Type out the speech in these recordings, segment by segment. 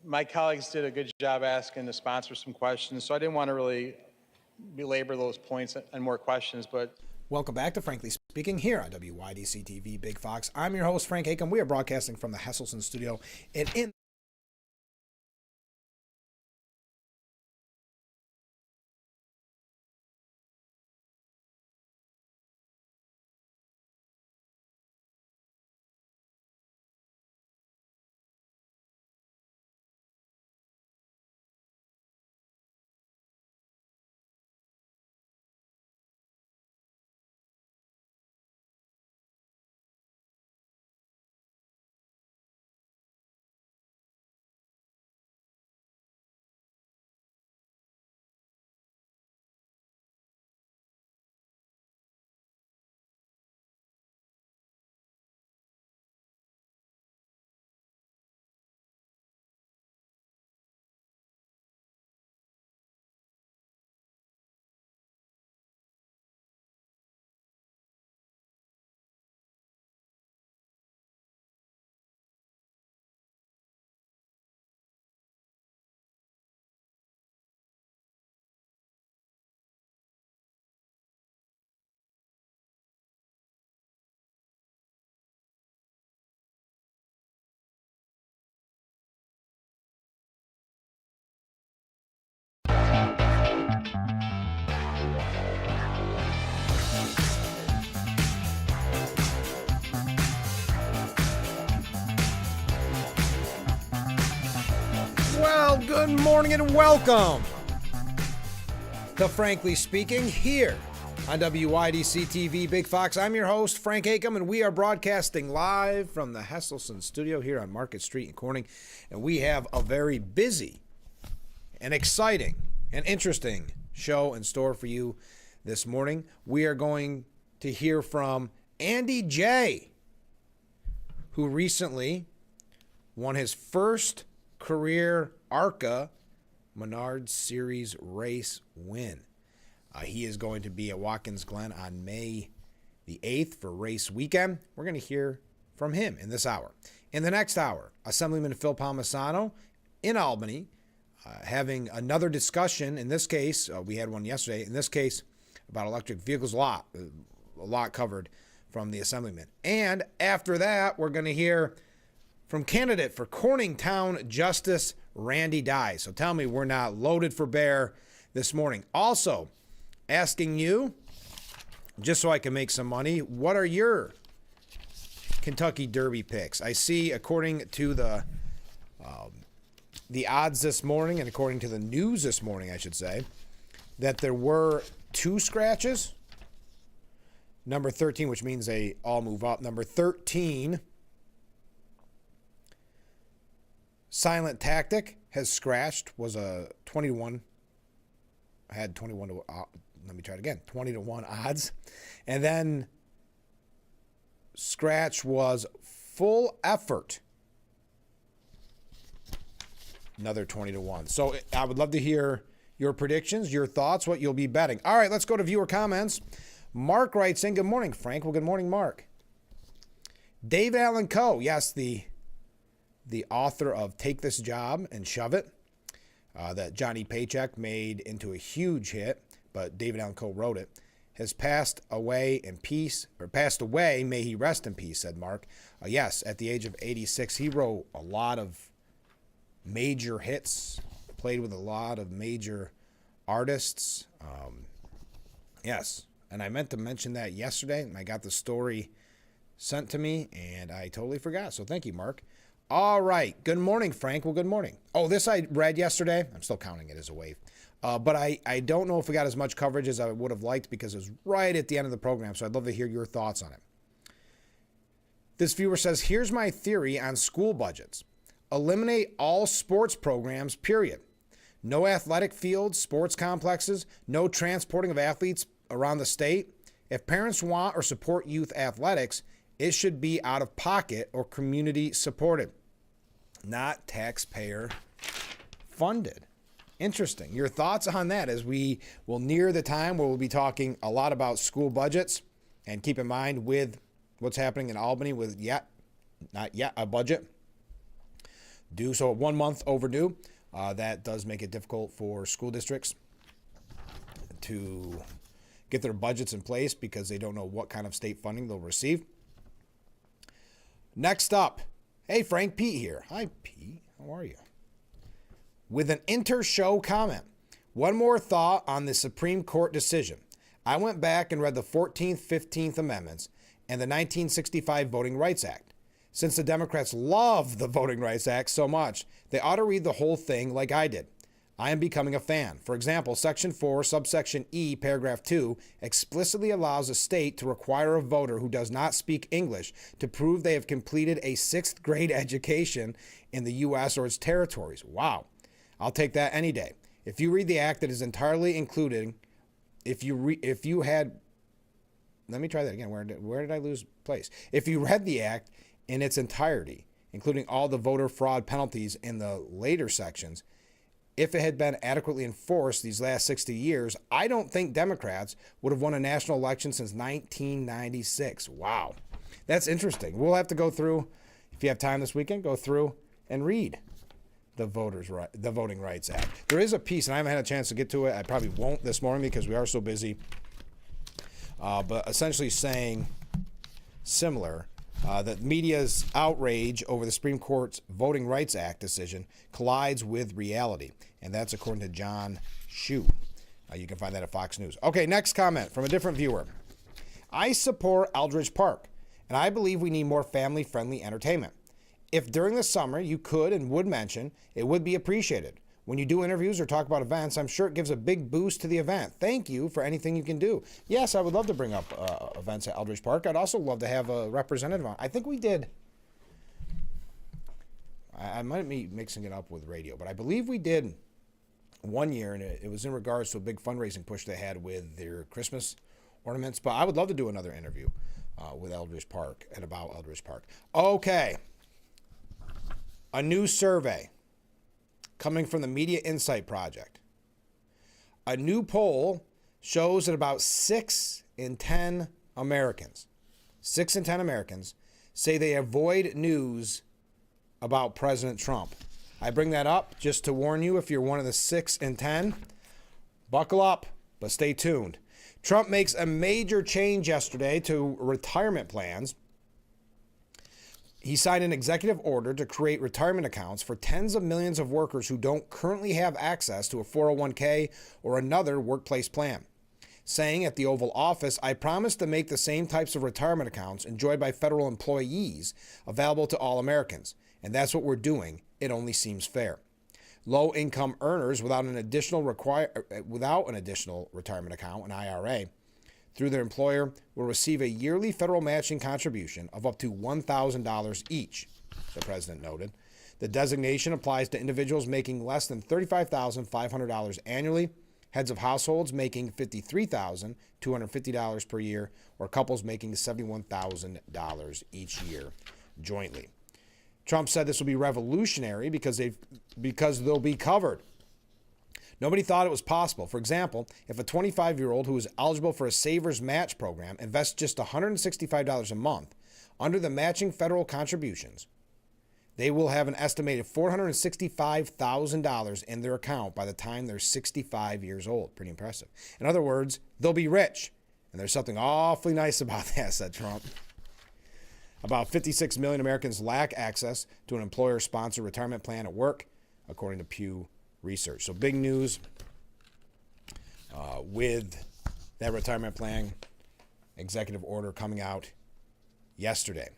my colleagues did a good job asking the sponsor some questions, so I didn't want to really belabor those points and more questions, but Welcome back to Frankly Speaking here on WYDC TV Big Fox. I'm your host, Frank Acom. We are broadcasting from the Hesselson studio and in good morning and welcome to Frankly Speaking here on WYDC TV Big Fox. I'm your host, Frank Acom, and we are broadcasting live from the Hesselson studio here on Market Street in Corning. And we have a very busy and exciting and interesting show in store for you this morning. We are going to hear from Andy J., who recently won his first career ARCA Menards Series race win. He is going to be at Watkins Glen on May the 8th for race weekend. We're going to hear from him in this hour. In the next hour, Assemblyman Phil Palmisano in Albany having another discussion. In this case, we had one yesterday. In this case, about electric vehicles, a lot covered from the Assemblyman. And after that, we're going to hear from candidate for Corning Town Justice, Randy Dye. So tell me we're not loaded for bear this morning. Also, asking you, just so I can make some money, what are your Kentucky Derby picks? I see, according to the odds this morning, and according to the news this morning, I should say, that there were 2 scratches. Number 13, which means they all move up. Number 13, Silent Tactic has scratched, was a 20-1. I had 21 to, let me try it again, 20-1 odds. And then scratch was Full Effort, another 20-1. So I would love to hear your predictions, your thoughts, what you'll be betting. All right, let's go to viewer comments. Mark writes in, good morning, Frank. Well, good morning, Mark. Dave Allen Coe, yes, the author of Take This Job and Shove It, that Johnny Paycheck made into a huge hit, but David Allen Coe wrote it, has passed away in peace, or passed away, may he rest in peace, said Mark. Yes, at the age of 86, he wrote a lot of major hits, played with a lot of major artists. Yes, and I meant to mention that yesterday, and I got the story sent to me, and I totally forgot, so thank you, Mark. All right. Good morning, Frank. Well, good morning. Oh, this I read yesterday. I'm still counting it as a wave. But I don't know if we got as much coverage as I would have liked because it was right at the end of the program, so I'd love to hear your thoughts on it. This viewer says, here's my theory on school budgets. Eliminate all sports programs, period. No athletic fields, sports complexes, no transporting of athletes around the state. If parents want or support youth athletics, it should be out of pocket or community supported, not taxpayer funded. Interesting. Your thoughts on that as we will near the time where we'll be talking a lot about school budgets. And keep in mind with what's happening in Albany with not yet a budget. due. So 1 month overdue. That does make it difficult for school districts to get their budgets in place because they don't know what kind of state funding they'll receive. Next up, hey, Frank, Pete here. Hi, Pete. How are you? With an inter-show comment. One more thought on the Supreme Court decision. I went back and read the 14th, 15th Amendments and the 1965 Voting Rights Act. Since the Democrats love the Voting Rights Act so much, they ought to read the whole thing like I did. I am becoming a fan. For example, Section 4, subsection E, paragraph 2, explicitly allows a state to require a voter who does not speak English to prove they have completed a 6th grade education in the U.S. or its territories. Wow. I'll take that any day. If you read the act that is entirely including, let me try that again. Where did I lose place? If you read the act in its entirety, including all the voter fraud penalties in the later sections, if it had been adequately enforced these last 60 years, I don't think Democrats would have won a national election since 1996. Wow. That's interesting. We'll have to go through, if you have time this weekend, go through and read the Voting Rights Act. There is a piece, and I haven't had a chance to get to it. I probably won't this morning because we are so busy. But essentially saying similar, that media's outrage over the Supreme Court's Voting Rights Act decision collides with reality. And that's according to John Shue. You can find that at Fox News. Okay, next comment from a different viewer. I support Eldridge Park, and I believe we need more family-friendly entertainment. If during the summer you could and would mention, it would be appreciated. When you do interviews or talk about events, I'm sure it gives a big boost to the event. Thank you for anything you can do. Yes, I would love to bring up events at Eldridge Park. I'd also love to have a representative on. I think we did. I might be mixing it up with radio, but I believe we did one year, and it was in regards to a big fundraising push they had with their Christmas ornaments. But I would love to do another interview with Eldridge Park and about Eldridge Park. Okay. A new survey coming from the Media Insight Project. A new poll shows that about 6 in 10 Americans say they avoid news about President Trump. I bring that up just to warn you, if you're one of the 6 in 10, buckle up, but stay tuned. Trump makes a major change yesterday to retirement plans. He signed an executive order to create retirement accounts for tens of millions of workers who don't currently have access to a 401k or another workplace plan, saying at the Oval Office, I promise to make the same types of retirement accounts enjoyed by federal employees available to all Americans. And that's what we're doing. It only seems fair. Low-income earners without an additional retirement account, an IRA, through their employer will receive a yearly federal matching contribution of up to $1,000 each, the president noted. The designation applies to individuals making less than $35,500 annually, heads of households making $53,250 per year, or couples making $71,000 each year jointly. Trump said this will be revolutionary because they'll be covered. Nobody thought it was possible. For example, if a 25-year-old who is eligible for a Savers Match program invests just $165 a month under the matching federal contributions, they will have an estimated $465,000 in their account by the time they're 65 years old. Pretty impressive. In other words, they'll be rich. And there's something awfully nice about that, said Trump. About 56 million Americans lack access to an employer-sponsored retirement plan at work, according to Pew Research. So big news with that retirement plan executive order coming out yesterday.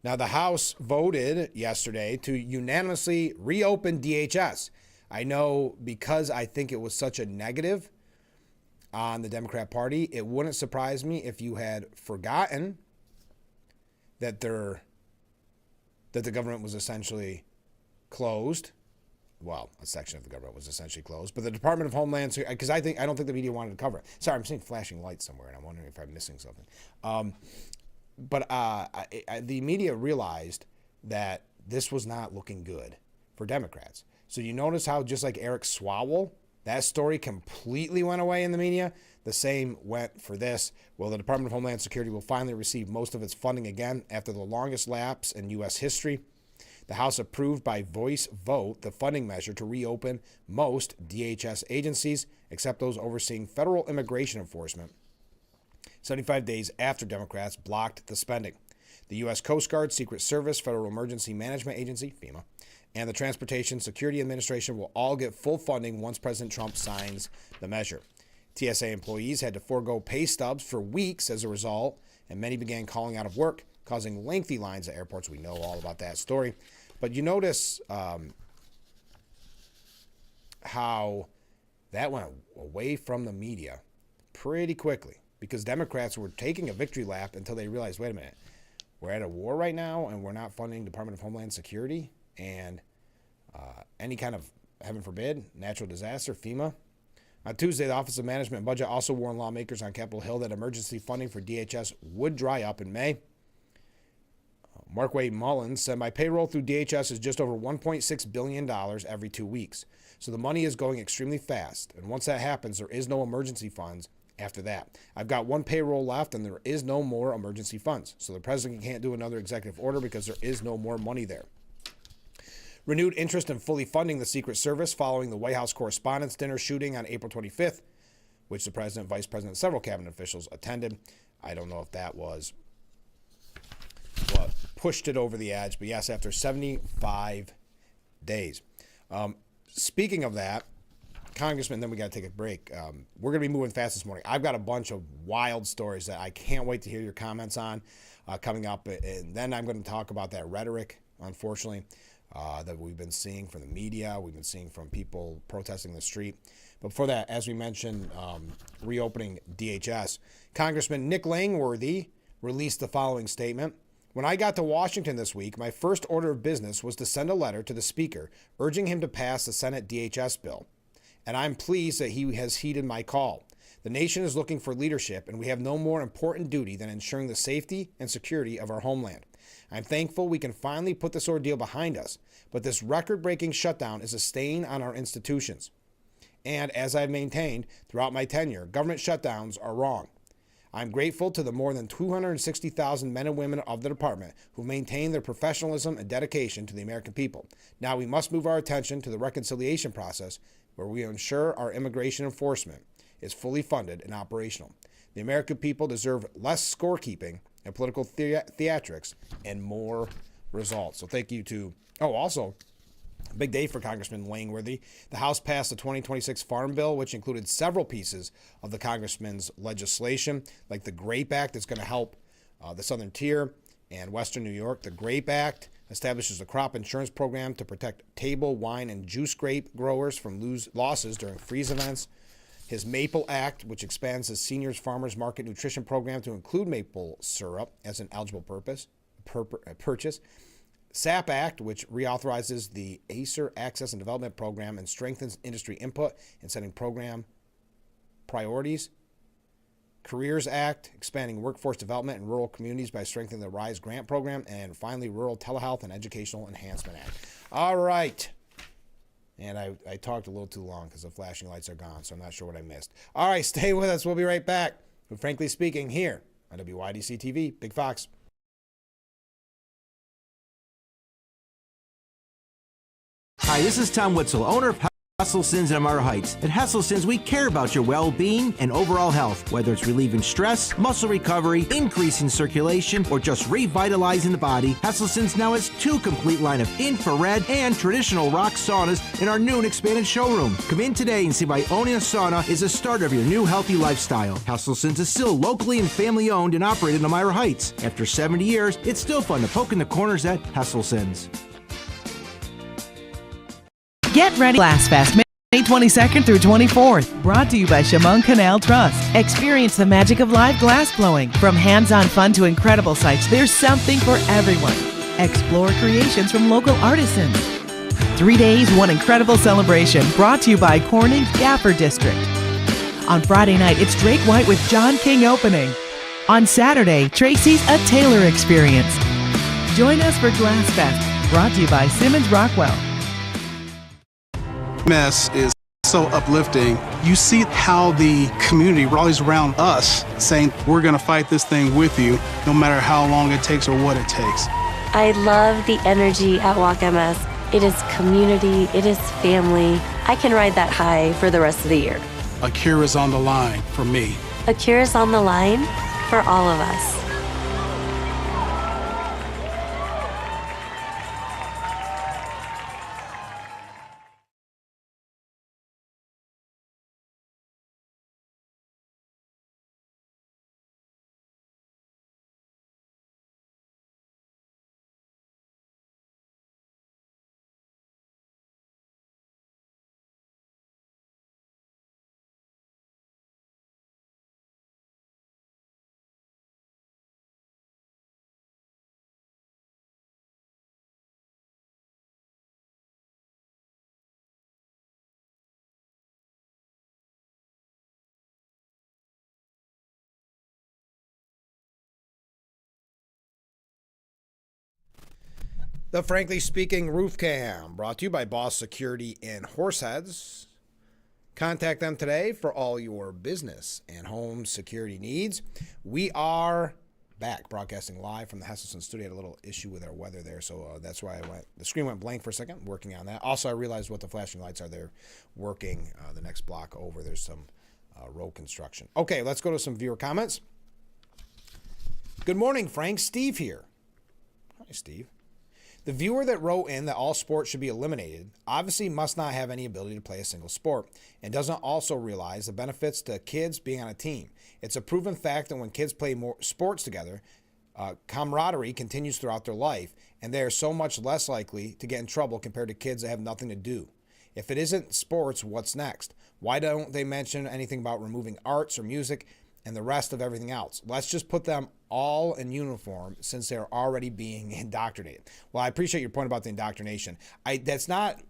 Now, the House voted yesterday to unanimously reopen DHS. I know, because I think it was such a negative on the Democrat Party, it wouldn't surprise me if you had forgotten that the government was essentially closed. Well, a section of the government was essentially closed, but the Department of Homeland Security, because I don't think the media wanted to cover it. Sorry, I'm seeing flashing lights somewhere, and I'm wondering if I'm missing something. But the media realized that this was not looking good for Democrats. So you notice how, just like Eric Swalwell, that story completely went away in the media. The same went for this. Well, the Department of Homeland Security will finally receive most of its funding again after the longest lapse in U.S. history. The House approved by voice vote the funding measure to reopen most DHS agencies, except those overseeing federal immigration enforcement, 75 days after Democrats blocked the spending. The U.S. Coast Guard, Secret Service, Federal Emergency Management Agency, FEMA, and the Transportation Security Administration will all get full funding once President Trump signs the measure. TSA employees had to forego pay stubs for weeks as a result, and many began calling out of work, causing lengthy lines at airports. We know all about that story. But you notice how that went away from the media pretty quickly, because Democrats were taking a victory lap until they realized, wait a minute, we're at a war right now and we're not funding Department of Homeland Security and any kind of, heaven forbid, natural disaster, FEMA. On Tuesday, the Office of Management and Budget also warned lawmakers on Capitol Hill that emergency funding for DHS would dry up in May. Mark Wade Mullins said, my payroll through DHS is just over $1.6 billion every 2 weeks. So the money is going extremely fast. And once that happens, there is no emergency funds after that. I've got one payroll left and there is no more emergency funds. So the president can't do another executive order because there is no more money there. Renewed interest in fully funding the Secret Service following the White House Correspondents' Dinner shooting on April 25th, which the president, vice president, and several cabinet officials attended. I don't know if that was what pushed it over the edge, but yes, after 75 days. Speaking of that, Congressman, then we got to take a break. We're going to be moving fast this morning. I've got a bunch of wild stories that I can't wait to hear your comments on coming up, and then I'm going to talk about that rhetoric, unfortunately, that we've been seeing from the media, we've been seeing from people protesting the street. But before that, as we mentioned, reopening DHS, Congressman Nick Langworthy released the following statement. When I got to Washington this week, my first order of business was to send a letter to the Speaker urging him to pass the Senate DHS bill. And I'm pleased that he has heeded my call. The nation is looking for leadership, and we have no more important duty than ensuring the safety and security of our homeland. I'm thankful we can finally put this ordeal behind us, but this record-breaking shutdown is a stain on our institutions. And as I've maintained throughout my tenure, government shutdowns are wrong. I'm grateful to the more than 260,000 men and women of the department who maintain their professionalism and dedication to the American people. Now we must move our attention to the reconciliation process where we ensure our immigration enforcement is fully funded and operational. The American people deserve less scorekeeping and political theatrics and more results. So thank you to, also, a big day for Congressman Langworthy. The House passed the 2026 Farm Bill, which included several pieces of the congressman's legislation, like the GRAPE Act that's going to help the Southern Tier and Western New York. The GRAPE Act establishes a crop insurance program to protect table, wine, and juice grape growers from losses during freeze events. His Maple Act, which expands the Seniors Farmers Market Nutrition Program to include maple syrup as an eligible purchase. SAP Act, which reauthorizes the ACER Access and Development Program and strengthens industry input in setting program priorities. Careers Act, expanding workforce development in rural communities by strengthening the RISE grant program. And finally, Rural Telehealth and Educational Enhancement Act. All right. And I talked a little too long because the flashing lights are gone, so I'm not sure what I missed. All right, stay with us. We'll be right back with Frankly Speaking here on WYDC TV. Big Fox. Hi, this is Tom Witzel, owner of Hesselson's in Amara Heights. At Hesselson's, we care about your well-being and overall health, whether it's relieving stress, muscle recovery, increasing circulation, or just revitalizing the body. Hesselson's now has 2 complete line of infrared and traditional rock saunas in our new and expanded showroom. Come in today and see why owning a sauna is the start of your new healthy lifestyle. Hesselson's is still locally and family-owned and operated in Amara Heights. After 70 years, it's still fun to poke in the corners at Hesselson's. Get ready. Glass Fest, May 22nd through 24th. Brought to you by Chemung Canal Trust. Experience the magic of live glass blowing. From hands-on fun to incredible sights, there's something for everyone. Explore creations from local artisans. 3 days, one incredible celebration. Brought to you by Corning's Gaffer District. On Friday night, it's Drake White with John King opening. On Saturday, Tracy's A Taylor Experience. Join us for Glass Fest. Brought to you by Simmons Rockwell. Mess is so uplifting. You see how the community rallies around us saying, we're going to fight this thing with you, no matter how long it takes or what it takes. I love the energy at Walk MS. It is community, it is family. I can ride that high for the rest of the year. A cure is on the line for me. A cure is on the line for all of us. The Frankly Speaking Roof Cam, brought to you by Boss Security in Horseheads. Contact them today for all your business and home security needs. We are back broadcasting live from the Hesselson studio. Had a little issue with our weather there, so that's why the screen went blank for a second. Working on that. Also, I realized what the flashing lights are. They're working the next block over. There's some road construction. Okay, let's go to some viewer comments. Good morning, Frank. Steve here. Hi, Steve. The viewer that wrote in that all sports should be eliminated obviously must not have any ability to play a single sport and doesn't also realize the benefits to kids being on a team. It's a proven fact that when kids play more sports together, camaraderie continues throughout their life, and they are so much less likely to get in trouble compared to kids that have nothing to do. If it isn't sports, what's next? Why don't they mention anything about removing arts or music and the rest of everything else? Let's just put them all in uniform since they're already being indoctrinated. Well, I appreciate your point about the indoctrination. That's not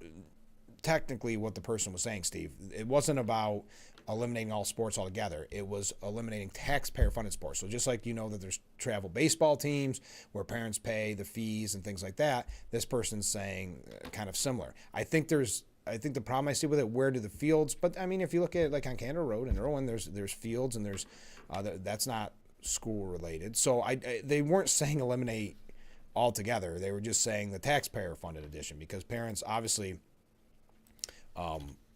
technically what the person was saying, Steve. It wasn't about eliminating all sports altogether. It was eliminating taxpayer-funded sports. So just like you know that there's travel baseball teams where parents pay the fees and things like that, this person's saying kind of similar. I think the problem I see with it, where do the fields, but I mean, if you look at it like on Canada Road in Irwin, there's fields and there's, that's not school related. So they weren't saying eliminate altogether. They were just saying the taxpayer funded edition, because parents obviously,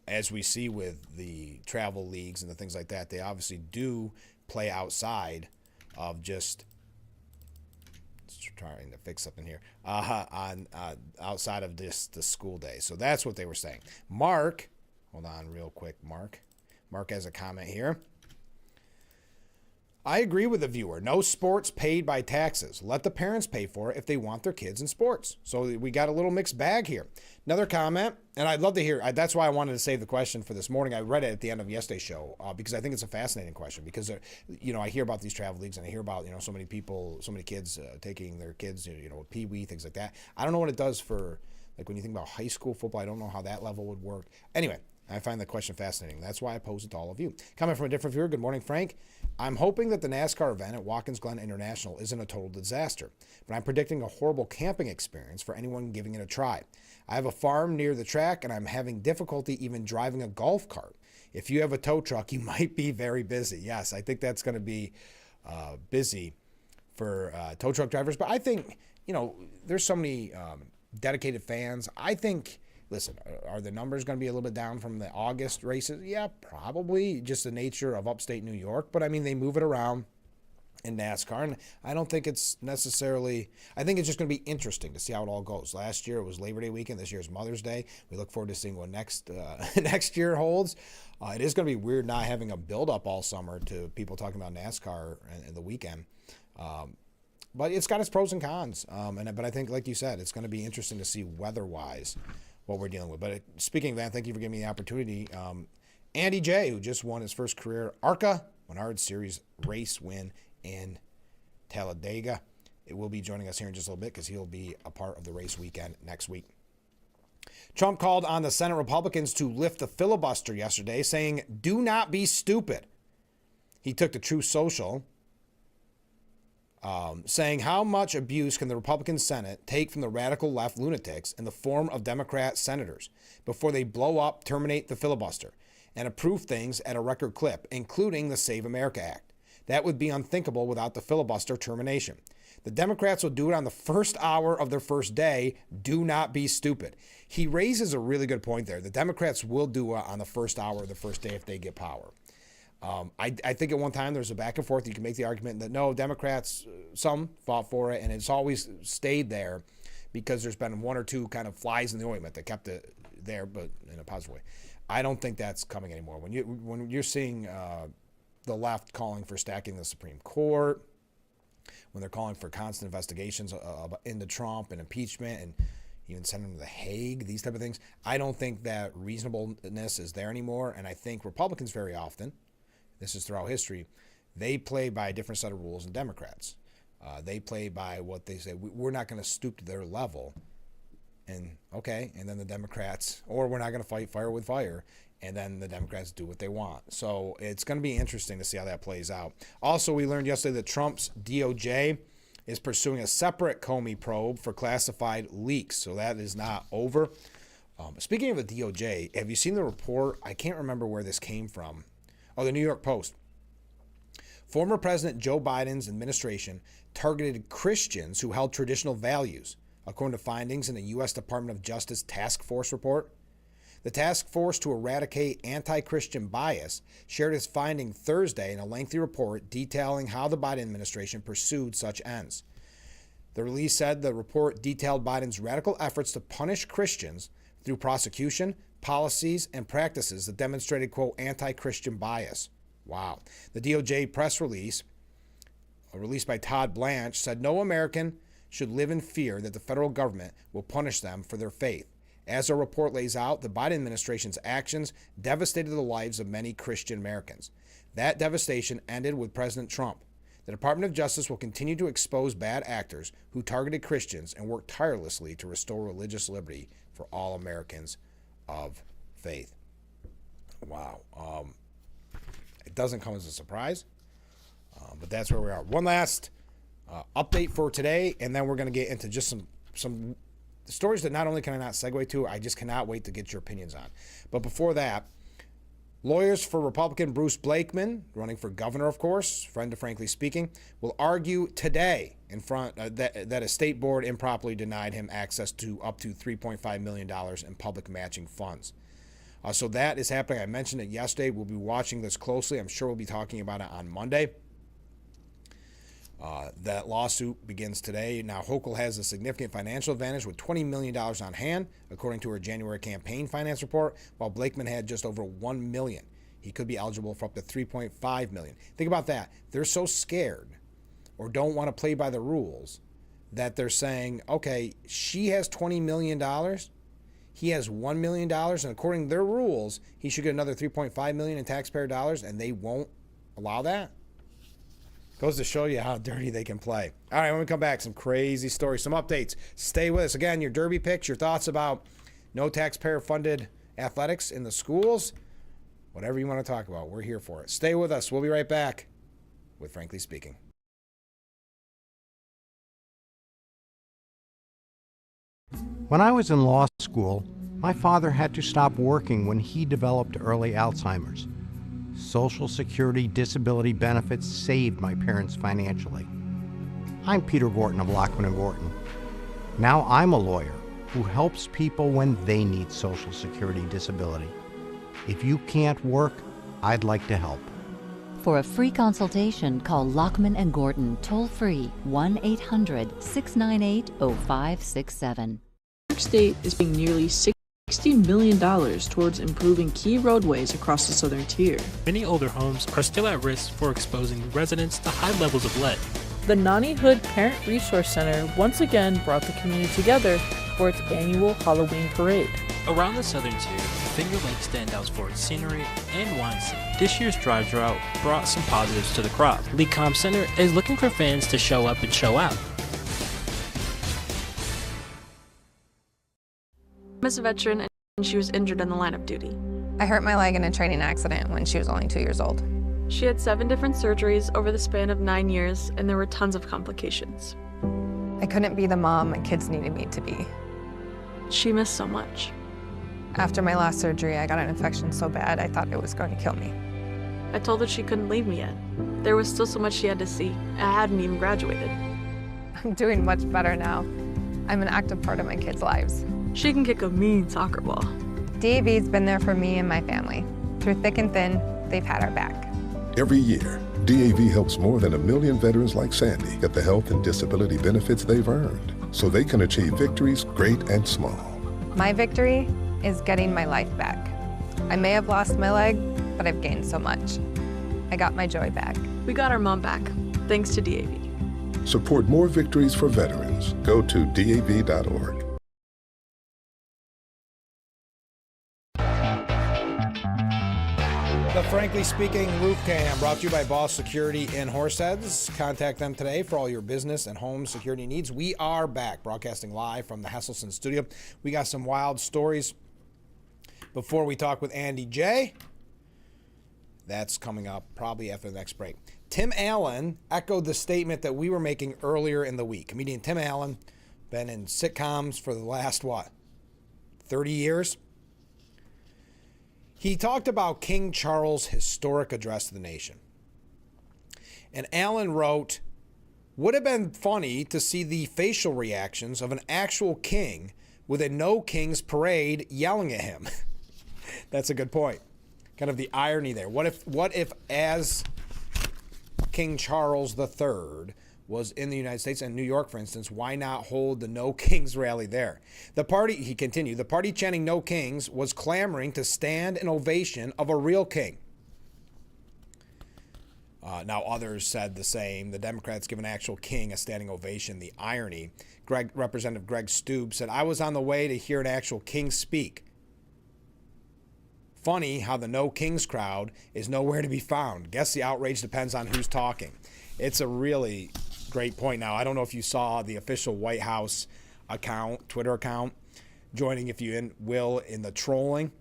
as we see with the travel leagues and the things like that, they obviously do play outside of just trying to fix something here on outside of this the school day. So that's what they were saying. Mark, hold on real quick. Mark has a comment here. I agree with the viewer. No sports paid by taxes. Let the parents pay for it if they want their kids in sports. So we got a little mixed bag here. Another comment, and I'd love to hear, that's why I wanted to save the question for this morning. I read it at the end of yesterday's show because I think it's a fascinating question, because, I hear about these travel leagues and I hear about, so many people, so many kids taking their kids, pee-wee, things like that. I don't know what it does for, like when you think about high school football, I don't know how that level would work. Anyway, I find the question fascinating. That's why I pose it to all of you. Coming from a different viewer, good morning, Frank. I'm hoping that the NASCAR event at Watkins Glen International isn't a total disaster, but I'm predicting a horrible camping experience for anyone giving it a try. I have a farm near the track, and I'm having difficulty even driving a golf cart. If you have a tow truck, you might be very busy. Yes, I think that's going to be busy for tow truck drivers. But I think, there's so many dedicated fans. I think, listen, are the numbers going to be a little bit down from the August races? Yeah, probably, just the nature of upstate New York. But, I mean, they move it around in NASCAR, and I don't think it's necessarily, I think it's just going to be interesting to see how it all goes. Last year it was Labor Day weekend. This year is Mother's Day. We look forward to seeing what next year holds. It is going to be weird not having a build-up all summer to people talking about NASCAR and the weekend. But it's got its pros and cons. But I think, like you said, it's going to be interesting to see weather-wise what we're dealing with. But speaking of that, thank you for giving me the opportunity. Andy J., who just won his first career ARCA Menard Series race win in Talladega. It will be joining us here in just a little bit because he'll be a part of the race weekend next week. Trump called on the Senate Republicans to lift the filibuster yesterday, saying, "Do not be stupid." He took to Truth Social, saying, how much abuse can the Republican Senate take from the radical left lunatics in the form of Democrat senators before they blow up, terminate the filibuster, and approve things at a record clip, including the Save America Act? That would be unthinkable without the filibuster termination. The Democrats will do it on the first hour of their first day. Do not be stupid. He raises a really good point there. The Democrats will do it on the first hour of the first day if they get power. I think at one time there was a back and forth. You can make the argument that no, Democrats, some fought for it, and it's always stayed there because there's been one or two kind of flies in the ointment that kept it there, but in a positive way. I don't think that's coming anymore. When you're seeing the left calling for stacking the Supreme Court, when they're calling for constant investigations into Trump and impeachment and even sending him to The Hague, these type of things, I don't think that reasonableness is there anymore. And I think Republicans very often, this is throughout history, they play by a different set of rules than Democrats. They play by what they say. We're not going to stoop to their level. And okay, and then the Democrats, or we're not going to fight fire with fire, and then the Democrats do what they want. So it's going to be interesting to see how that plays out. Also, we learned yesterday that Trump's DOJ is pursuing a separate Comey probe for classified leaks. So that is not over. Speaking of the DOJ, have you seen the report? I can't remember where this came from. Oh, the New York Post. Former President Joe Biden's administration targeted Christians who held traditional values, according to findings in the U.S. Department of Justice Task Force report. The Task Force to Eradicate Anti-Christian Bias shared its finding Thursday in a lengthy report detailing how the Biden administration pursued such ends. The release said the report detailed Biden's radical efforts to punish Christians through prosecution, policies, and practices that demonstrated, quote, anti-Christian bias. Wow. The DOJ press release, released by Todd Blanche, said no American should live in fear that the federal government will punish them for their faith. As the report lays out, the Biden administration's actions devastated the lives of many Christian Americans. That devastation ended with President Trump. The Department of Justice will continue to expose bad actors who targeted Christians and work tirelessly to restore religious liberty for all Americans of faith. Wow. It doesn't come as a surprise, but that's where we are. One last update for today, and then we're going to get into just some stories that not only can I not segue to, I just cannot wait to get your opinions on. But before that, lawyers for Republican Bruce Blakeman, running for governor, of course, friend to Frankly Speaking, will argue today in front that a state board improperly denied him access to up to $3.5 million in public matching funds. So that is happening. I mentioned it yesterday. We'll be watching this closely. I'm sure we'll be talking about it on Monday. That lawsuit begins today. Now, Hochul has a significant financial advantage with $20 million on hand, according to her January campaign finance report, while Blakeman had just over $1 million. He could be eligible for up to $3.5 million. Think about that. They're so scared or don't want to play by the rules that they're saying, okay, she has $20 million. He has $1 million, and according to their rules, he should get another $3.5 million in taxpayer dollars, and they won't allow that. Goes to show you how dirty they can play. All right, when we come back, some crazy stories, some updates. Stay with us. Again, your Derby picks, your thoughts about no taxpayer-funded athletics in the schools, whatever you want to talk about, we're here for it. Stay with us. We'll be right back with Frankly Speaking. When I was in law school, my father had to stop working when he developed early Alzheimer's. Social Security disability benefits saved my parents financially. I'm Peter Gorton of Lockman & Gorton. Now I'm a lawyer who helps people when they need Social Security disability. If you can't work, I'd like to help. For a free consultation, call Lockman & Gorton toll-free 1-800-698-0567. New York State is paying nearly $60 million towards improving key roadways across the southern tier. Many older homes are still at risk for exposing residents to high levels of lead. The Nani Hood Parent Resource Center once again brought the community together for its annual Halloween parade. Around the southern tier, Finger Lake stands out for its scenery and wine scene. This year's dry drought brought some positives to the crop. Lee Comm Center is looking for fans to show up and show out. Miss a veteran and she was injured in the line of duty. I hurt my leg in a training accident when she was only 2 years old. She had 7 different surgeries over the span of 9 years, and there were tons of complications. I couldn't be the mom my kids needed me to be. She missed so much. After my last surgery, I got an infection so bad I thought it was going to kill me. I told her she couldn't leave me yet. There was still so much she had to see. I hadn't even graduated. I'm doing much better now. I'm an active part of my kids' lives. She can kick a mean soccer ball. DAV's been there for me and my family. Through thick and thin, they've had our back. Every year, DAV helps more than 1 million veterans like Sandy get the health and disability benefits they've earned so they can achieve victories great and small. My victory is getting my life back. I may have lost my leg, but I've gained so much. I got my joy back. We got our mom back, thanks to DAV. Support more victories for veterans. Go to DAV.org. The Frankly Speaking Roof Cam brought to you by Boss Security in Horseheads. Contact them today for all your business and home security needs. We are back, broadcasting live from the Hesselson studio. We got some wild stories before we talk with Andy J. That's coming up probably after the next break. Tim Allen echoed the statement that we were making earlier in the week. Comedian Tim Allen, been in sitcoms for the last, 30 years? He talked about King Charles' historic address to the nation. And Allen wrote, would have been funny to see the facial reactions of an actual king with a no king's parade yelling at him. That's a good point. Kind of the irony there. What if as King Charles III was in the United States and New York, for instance, why not hold the No Kings rally there? The party, he continued, the party chanting No Kings was clamoring to stand in ovation of a real king. Now others said the same. The Democrats give an actual king a standing ovation. The irony. Representative Greg Stoob said, I was on the way to hear an actual king speak. Funny how the No Kings crowd is nowhere to be found. Guess the outrage depends on who's talking. It's a really great point. Now, I don't know if you saw the official White House account, Twitter account, joining, if you will, in the trolling.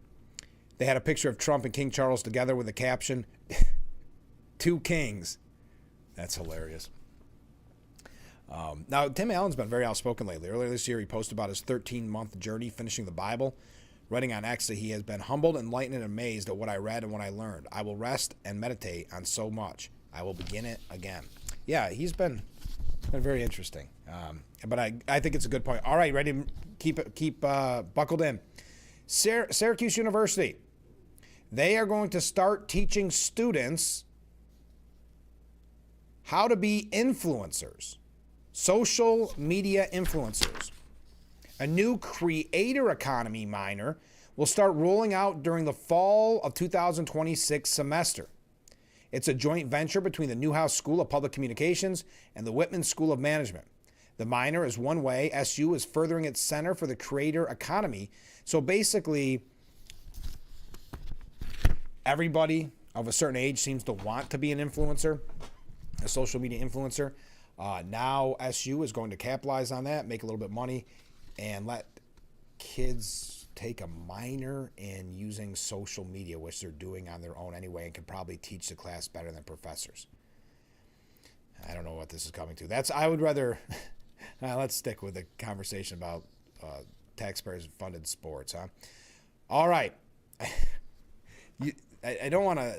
They had a picture of Trump and King Charles together with a caption, two kings. That's hilarious. Now, Tim Allen's been very outspoken lately. Earlier this year, he posted about his 13-month journey finishing the Bible, writing on X that he has been humbled, enlightened, and amazed at what I read and what I learned. I will rest and meditate on so much. I will begin it again. Yeah, he's been very interesting. But I think it's a good point. All right, ready to keep buckled in. Syracuse University, they are going to start teaching students how to be influencers, social media influencers. A new creator economy minor will start rolling out during the fall of 2026 semester. It's a joint venture between the Newhouse School of Public Communications and the Whitman School of Management. The minor is one way SU is furthering its center for the creator economy. So basically, everybody of a certain age seems to want to be an influencer, a social media influencer. Now SU is going to capitalize on that, make a little bit of money, and let kids take a minor in using social media, which they're doing on their own anyway, and can probably teach the class better than professors. I don't know what this is coming to. I would rather, let's stick with the conversation about taxpayers-funded sports, huh? All right. I don't want to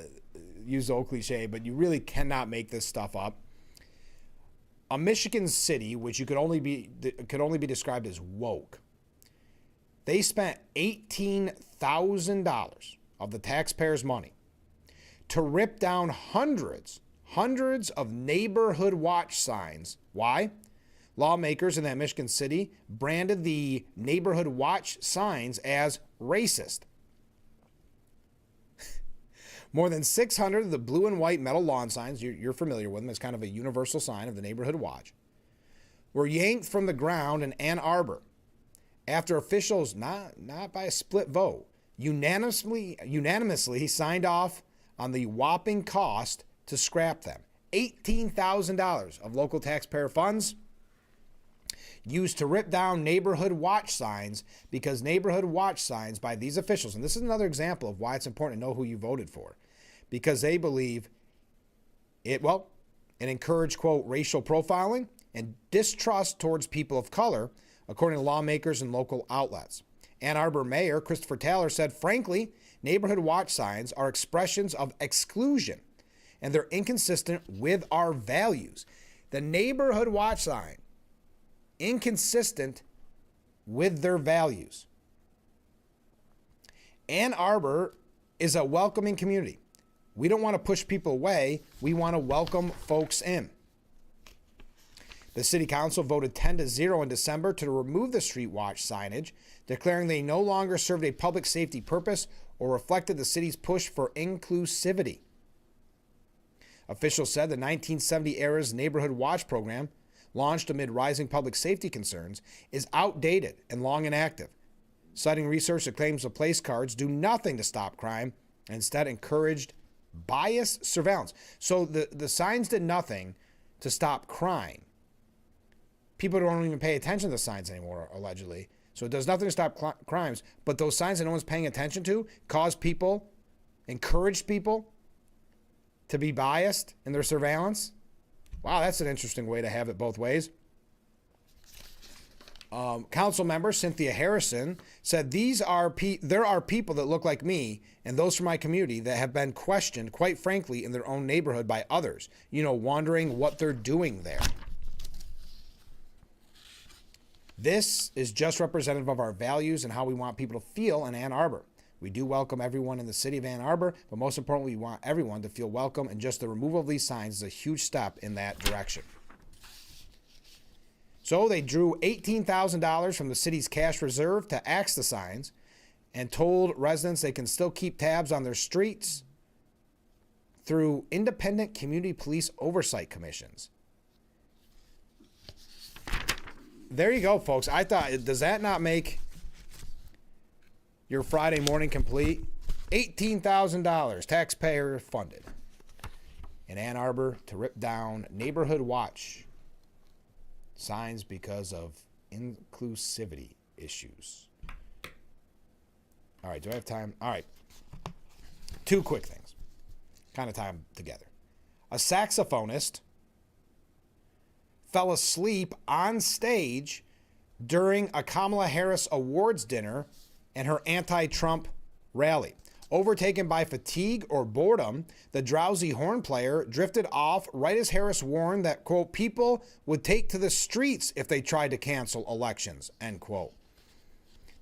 use the old cliche, but you really cannot make this stuff up. A Michigan city, which could only be described as woke, they spent $18,000 of the taxpayers' money to rip down hundreds of neighborhood watch signs. Why? Lawmakers in that Michigan city branded the neighborhood watch signs as racist. More than 600 of the blue and white metal lawn signs, you're familiar with them, it's kind of a universal sign of the neighborhood watch, were yanked from the ground in Ann Arbor after officials, not by a split vote, unanimously signed off on the whopping cost to scrap them. $18,000 of local taxpayer funds used to rip down neighborhood watch signs, because neighborhood watch signs by these officials, and this is another example of why it's important to know who you voted for, because they believe it encouraged, quote, racial profiling and distrust towards people of color, according to lawmakers and local outlets. Ann Arbor Mayor Christopher Taylor said, frankly, neighborhood watch signs are expressions of exclusion, and they're inconsistent with our values. The neighborhood watch sign inconsistent with their values. Ann Arbor is a welcoming community. We don't want to push people away. We want to welcome folks in. The city council voted 10-0 in December to remove the street watch signage, declaring they no longer served a public safety purpose or reflected the city's push for inclusivity. Officials said the 1970 era's neighborhood watch program, launched amid rising public safety concerns, is outdated and long inactive, citing research that claims the place cards do nothing to stop crime and instead encouraged biased surveillance. So the signs did nothing to stop crime. People don't even pay attention to the signs anymore, allegedly. So it does nothing to stop crimes, but those signs that no one's paying attention to encourage people to be biased in their surveillance. Wow, that's an interesting way to have it both ways. Council member Cynthia Harrison said, there are people that look like me and those from my community that have been questioned, quite frankly, in their own neighborhood by others, wondering what they're doing there. This is just representative of our values and how we want people to feel in Ann Arbor. We do welcome everyone in the city of Ann Arbor, but most importantly, we want everyone to feel welcome, and just the removal of these signs is a huge step in that direction. So they drew $18,000 from the city's cash reserve to axe the signs and told residents they can still keep tabs on their streets through independent community police oversight commissions. There you go, folks. I thought, does that not make your Friday morning complete? $18,000 taxpayer funded in Ann Arbor to rip down neighborhood watch signs because of inclusivity issues. All right, do I have time? All right. Two quick things. Kind of tie them together. A saxophonist fell asleep on stage during a Kamala Harris awards dinner and her anti-Trump rally. Overtaken by fatigue or boredom, the drowsy horn player drifted off right as Harris warned that, quote, people would take to the streets if they tried to cancel elections, end quote.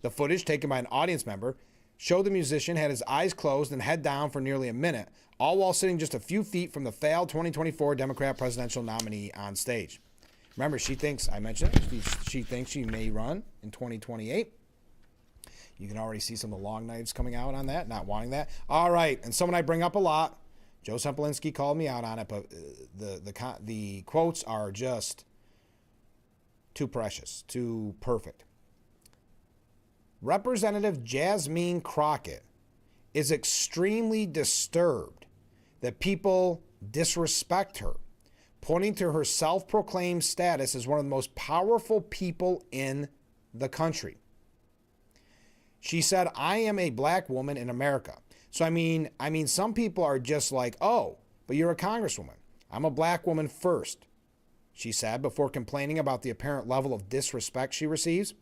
The footage taken by an audience member showed the musician had his eyes closed and head down for nearly a minute, all while sitting just a few feet from the failed 2024 Democrat presidential nominee on stage. Remember, she thinks, I mentioned it, she thinks she may run in 2028. You can already see some of the long knives coming out on that, not wanting that. All right, and someone I bring up a lot, Joe Sempolinski called me out on it, but the quotes are just too precious, too perfect. Representative Jasmine Crockett is extremely disturbed that people disrespect her, pointing to her self-proclaimed status as one of the most powerful people in the country. She said, I am a black woman in America. So, I mean, some people are just like, oh, but you're a congresswoman. I'm a black woman first, she said, before complaining about the apparent level of disrespect she receives.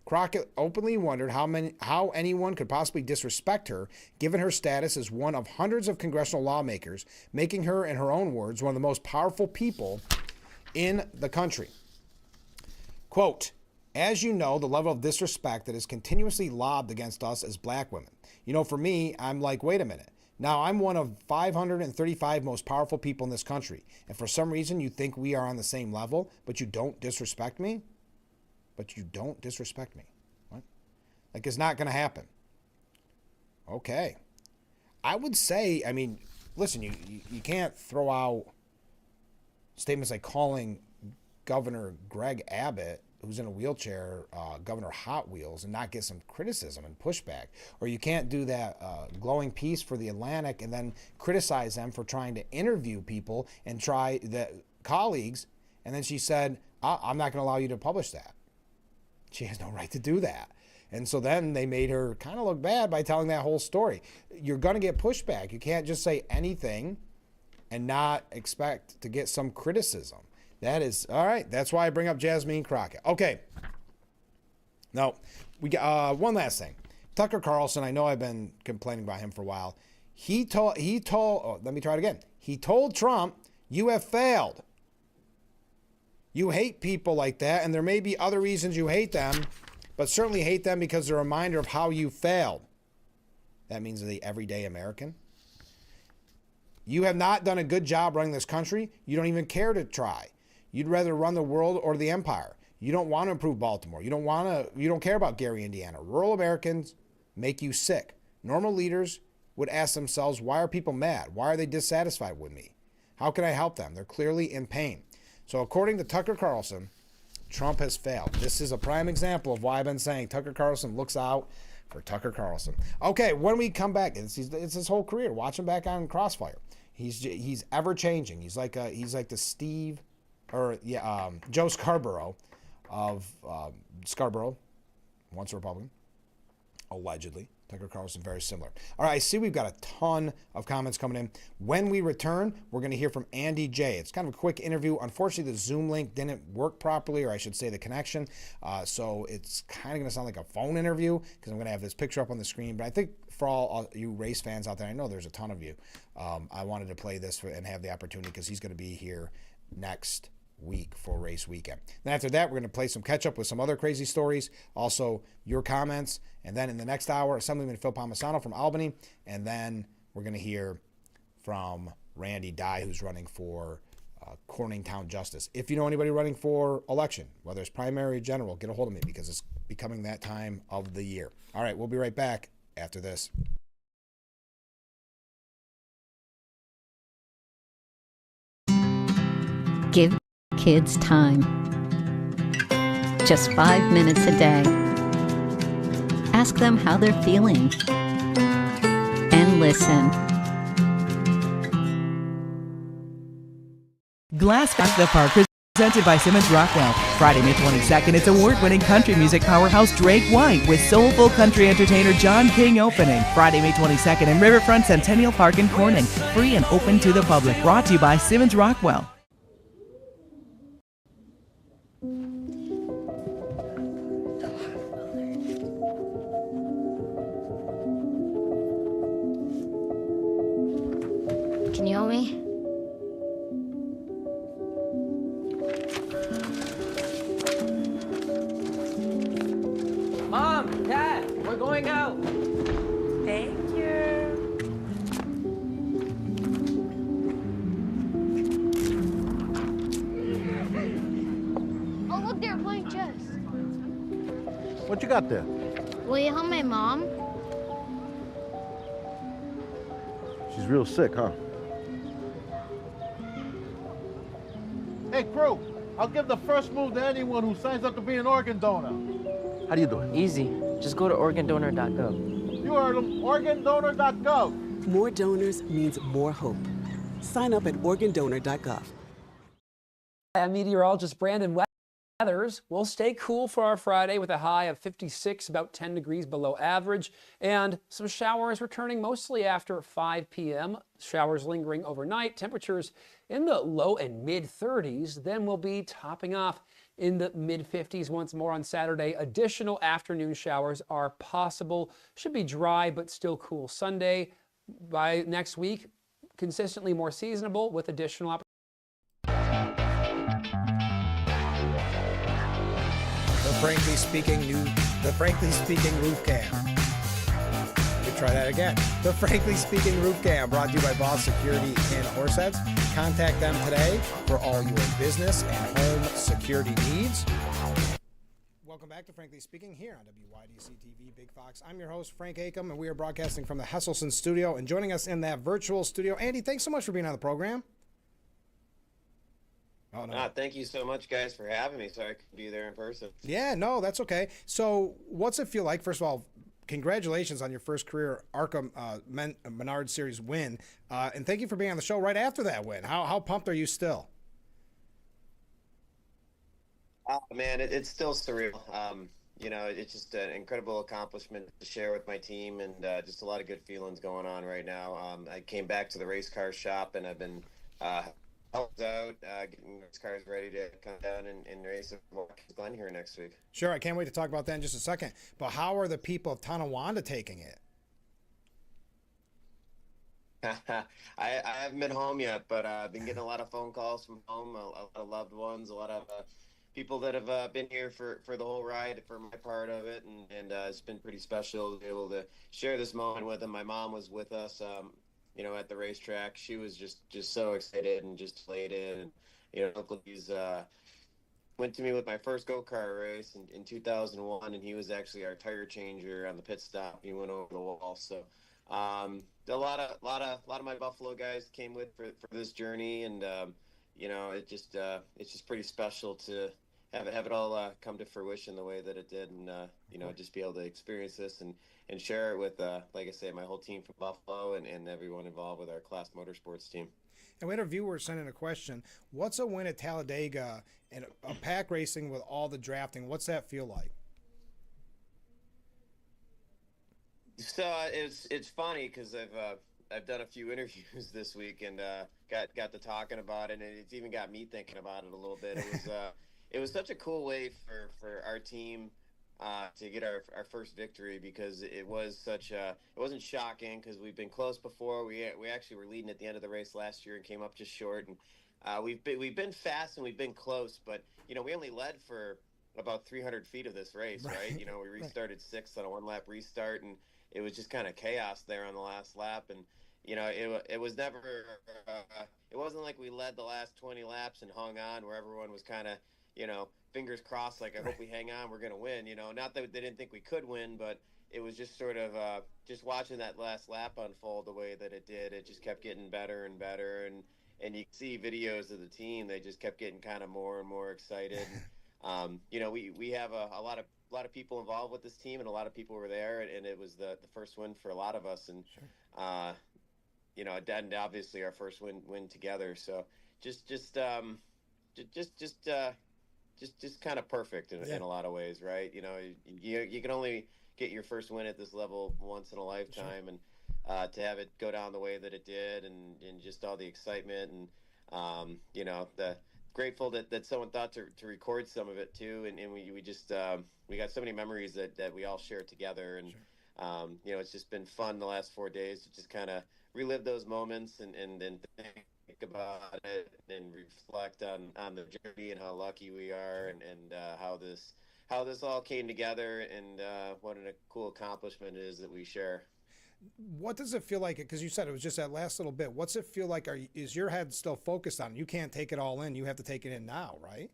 Crockett openly wondered how anyone could possibly disrespect her, given her status as one of hundreds of congressional lawmakers, making her, in her own words, one of the most powerful people in the country. Quote, as you know, the level of disrespect that is continuously lobbed against us as black women. For me, I'm like, wait a minute. Now, I'm one of 535 most powerful people in this country. And for some reason, you think we are on the same level, but you don't disrespect me? What? Like, it's not going to happen. Okay. I would say, listen, you can't throw out statements like calling Governor Greg Abbott, who's in a wheelchair, Governor Hot Wheels, and not get some criticism and pushback. Or you can't do that glowing piece for The Atlantic and then criticize them for trying to interview people and try the colleagues. And then she said, I'm not going to allow you to publish that. She has no right to do that. And so then they made her kind of look bad by telling that whole story. You're going to get pushback. You can't just say anything and not expect to get some criticism. That is, all right, that's why I bring up Jasmine Crockett. Okay. Now, we got one last thing. Tucker Carlson, I know I've been complaining about him for a while. He told, let me try it again. He told Trump, you have failed. You hate people like that, and there may be other reasons you hate them, but certainly hate them because they're a reminder of how you failed. That means the everyday American. You have not done a good job running this country. You don't even care to try. You'd rather run the world or the empire. You don't want to improve Baltimore. You don't care about Gary, Indiana. Rural Americans make you sick. Normal leaders would ask themselves, why are people mad? Why are they dissatisfied with me? How can I help them? They're clearly in pain. So according to Tucker Carlson, Trump has failed. This is a prime example of why I've been saying Tucker Carlson looks out for Tucker Carlson. Okay, when we come back, it's his whole career. Watch him back on Crossfire. He's ever changing. He's like the Joe Scarborough of Scarborough, once a Republican, allegedly. Tucker Carlson, very similar. All right, I see we've got a ton of comments coming in. When we return, we're going to hear from Andy J. It's kind of a quick interview. Unfortunately, the Zoom link didn't work properly, or I should say the connection. So it's kind of going to sound like a phone interview because I'm going to have this picture up on the screen. But I think for all you race fans out there, I know there's a ton of you, I wanted to play this and have the opportunity because he's going to be here next week for race weekend. Then after that, we're going to play some catch up with some other crazy stories, also your comments, and then in the next hour, Assemblyman Phil Palmisano from Albany, and then we're going to hear from Randy Dye, who's running for Corning Town Justice. If you know anybody running for election, whether it's primary or general, get a hold of me because it's becoming that time of the year. All right, we'll be right back after this. Give kids time. Just 5 minutes a day. Ask them how they're feeling. And listen. Glass Back the Park, presented by Simmons Rockwell. Friday, May 22nd, it's award-winning country music powerhouse Drake White with soulful country entertainer John King opening. Friday, May 22nd in Riverfront Centennial Park in Corning. Free and open to the public. Brought to you by Simmons Rockwell. Can you help me? Mom, Dad, we're going out. Thank you. Oh, look, they're playing chess. What you got there? Will you help my mom? She's real sick, huh? Hey, crew, I'll give the first move to anyone who signs up to be an organ donor. How do you do it? Easy. Just go to organdonor.gov. You heard them, organdonor.gov. More donors means more hope. Sign up at organdonor.gov. I'm meteorologist Brandon Weathers. We'll stay cool for our Friday with a high of 56, about 10 degrees below average, and some showers returning mostly after 5 p.m. Showers lingering overnight. Temperatures in the low and mid 30s. Then we'll be topping off in the mid 50s once more on Saturday. Additional afternoon showers are possible. Should be dry but still cool Sunday. By next week, consistently more seasonable with additional opportunities. The frankly speaking roof cam. We try that again. The frankly speaking roof cam, brought to you by Boss Security in Horseheads. Contact them today for all your business and home security needs. Welcome back to Frankly Speaking here on WYDC TV Big Fox. I'm your host, Frank Acom, and we are broadcasting from the Hesselson studio. And joining us in that virtual studio, Andy, thanks so much for being on the program. Oh, no. Thank you so much, guys, for having me so I could be there in person. Yeah, no, that's okay. So what's it feel like? First of all, congratulations on your first career Arkham Menard Series win. And thank you for being on the show right after that win. How pumped are you still? Oh, man, it's still surreal. You know, it's just an incredible accomplishment to share with my team and just a lot of good feelings going on right now. I came back to the race car shop and I've been helped out getting race cars ready to come down and race at Glen here next week. Sure, I can't wait to talk about that in just a second. But how are the people of Tonawanda taking it? I haven't been home yet, but I've been getting a lot of phone calls from home, a lot of loved ones, a lot of people that have been here for the whole ride, for my part of it, and it's been pretty special to be able to share this moment with them. My mom was with us, at the racetrack. She was just so excited and just elated, and Uncle Lee's went to me with my first go-kart race in 2001, and he was actually our tire changer on the pit stop. He went over the wall. So a lot of my Buffalo guys came with for this journey, and it's just pretty special to have it all come to fruition the way that it did, and just be able to experience this and share it with like I say, my whole team from Buffalo and everyone involved with our Class Motorsports team. And we had a viewer send in a question. What's a win at Talladega and a pack racing with all the drafting? What's that feel like? So it's funny because I've done a few interviews this week and got to talking about it, and it's even got me thinking about it a little bit. It was such a cool way for our team to get our first victory, because it wasn't shocking because we've been close before. We actually were leading at the end of the race last year and came up just short. And we've been fast and we've been close, but we only led for about 300 feet of this race, right? We restarted sixth on a 1-lap restart, and it was just kind of chaos there on the last lap. And it was never it wasn't like we led the last 20 laps and hung on where everyone was kind of fingers crossed, like, I hope we hang on, we're going to win. Not that they didn't think we could win, but it was just sort of just watching that last lap unfold the way that it did. It just kept getting better and better. And you see videos of the team, they just kept getting kind of more and more excited. We have a lot of people involved with this team, and a lot of people were there, and it was the first win for a lot of us. And, and obviously our first win together. So just kind of perfect in a lot of ways, right? You can only get your first win at this level once in a lifetime, and to have it go down the way that it did, and just all the excitement, and the grateful that someone thought to record some of it too, and we just we got so many memories that we all share together, and it's just been fun the last 4 days to just kind of relive those moments and think about it and reflect on the journey and how lucky we are, and how this all came together, and what a cool accomplishment it is that we share. What does it feel like? Because you said it was just that last little bit. What's it feel like? Is your head still focused on it? You can't take it all in. You have to take it in now, right?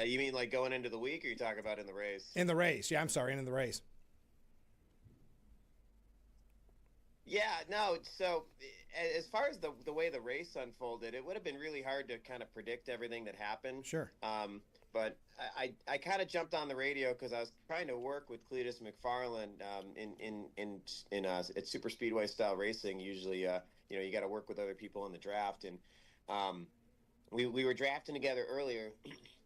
You mean like going into the week, or you talking about in the race? In the race. Yeah, I'm sorry. In the race. Yeah, no. So as far as the way the race unfolded, it would have been really hard to kind of predict everything that happened. Sure. But I kind of jumped on the radio because I was trying to work with Cletus McFarland in at super speedway style racing. Usually, you got to work with other people in the draft, and we were drafting together earlier,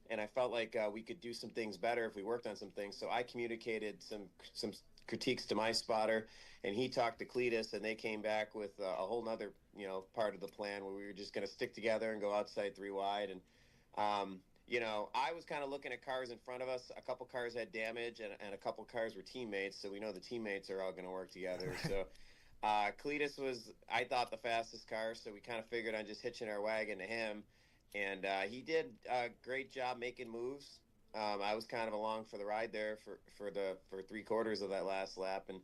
and I felt like we could do some things better if we worked on some things. So I communicated some critiques to my spotter, and he talked to Cletus, and they came back with a whole nother part of the plan where we were just going to stick together and go outside 3 wide. And I was kind of looking at cars in front of us. A couple cars had damage, and a couple cars were teammates, so we know the teammates are all going to work together. So Cletus was, I thought, the fastest car, so we kind of figured on just hitching our wagon to him, and he did a great job making moves. I was kind of along for the ride there for 3/4 of that last lap, and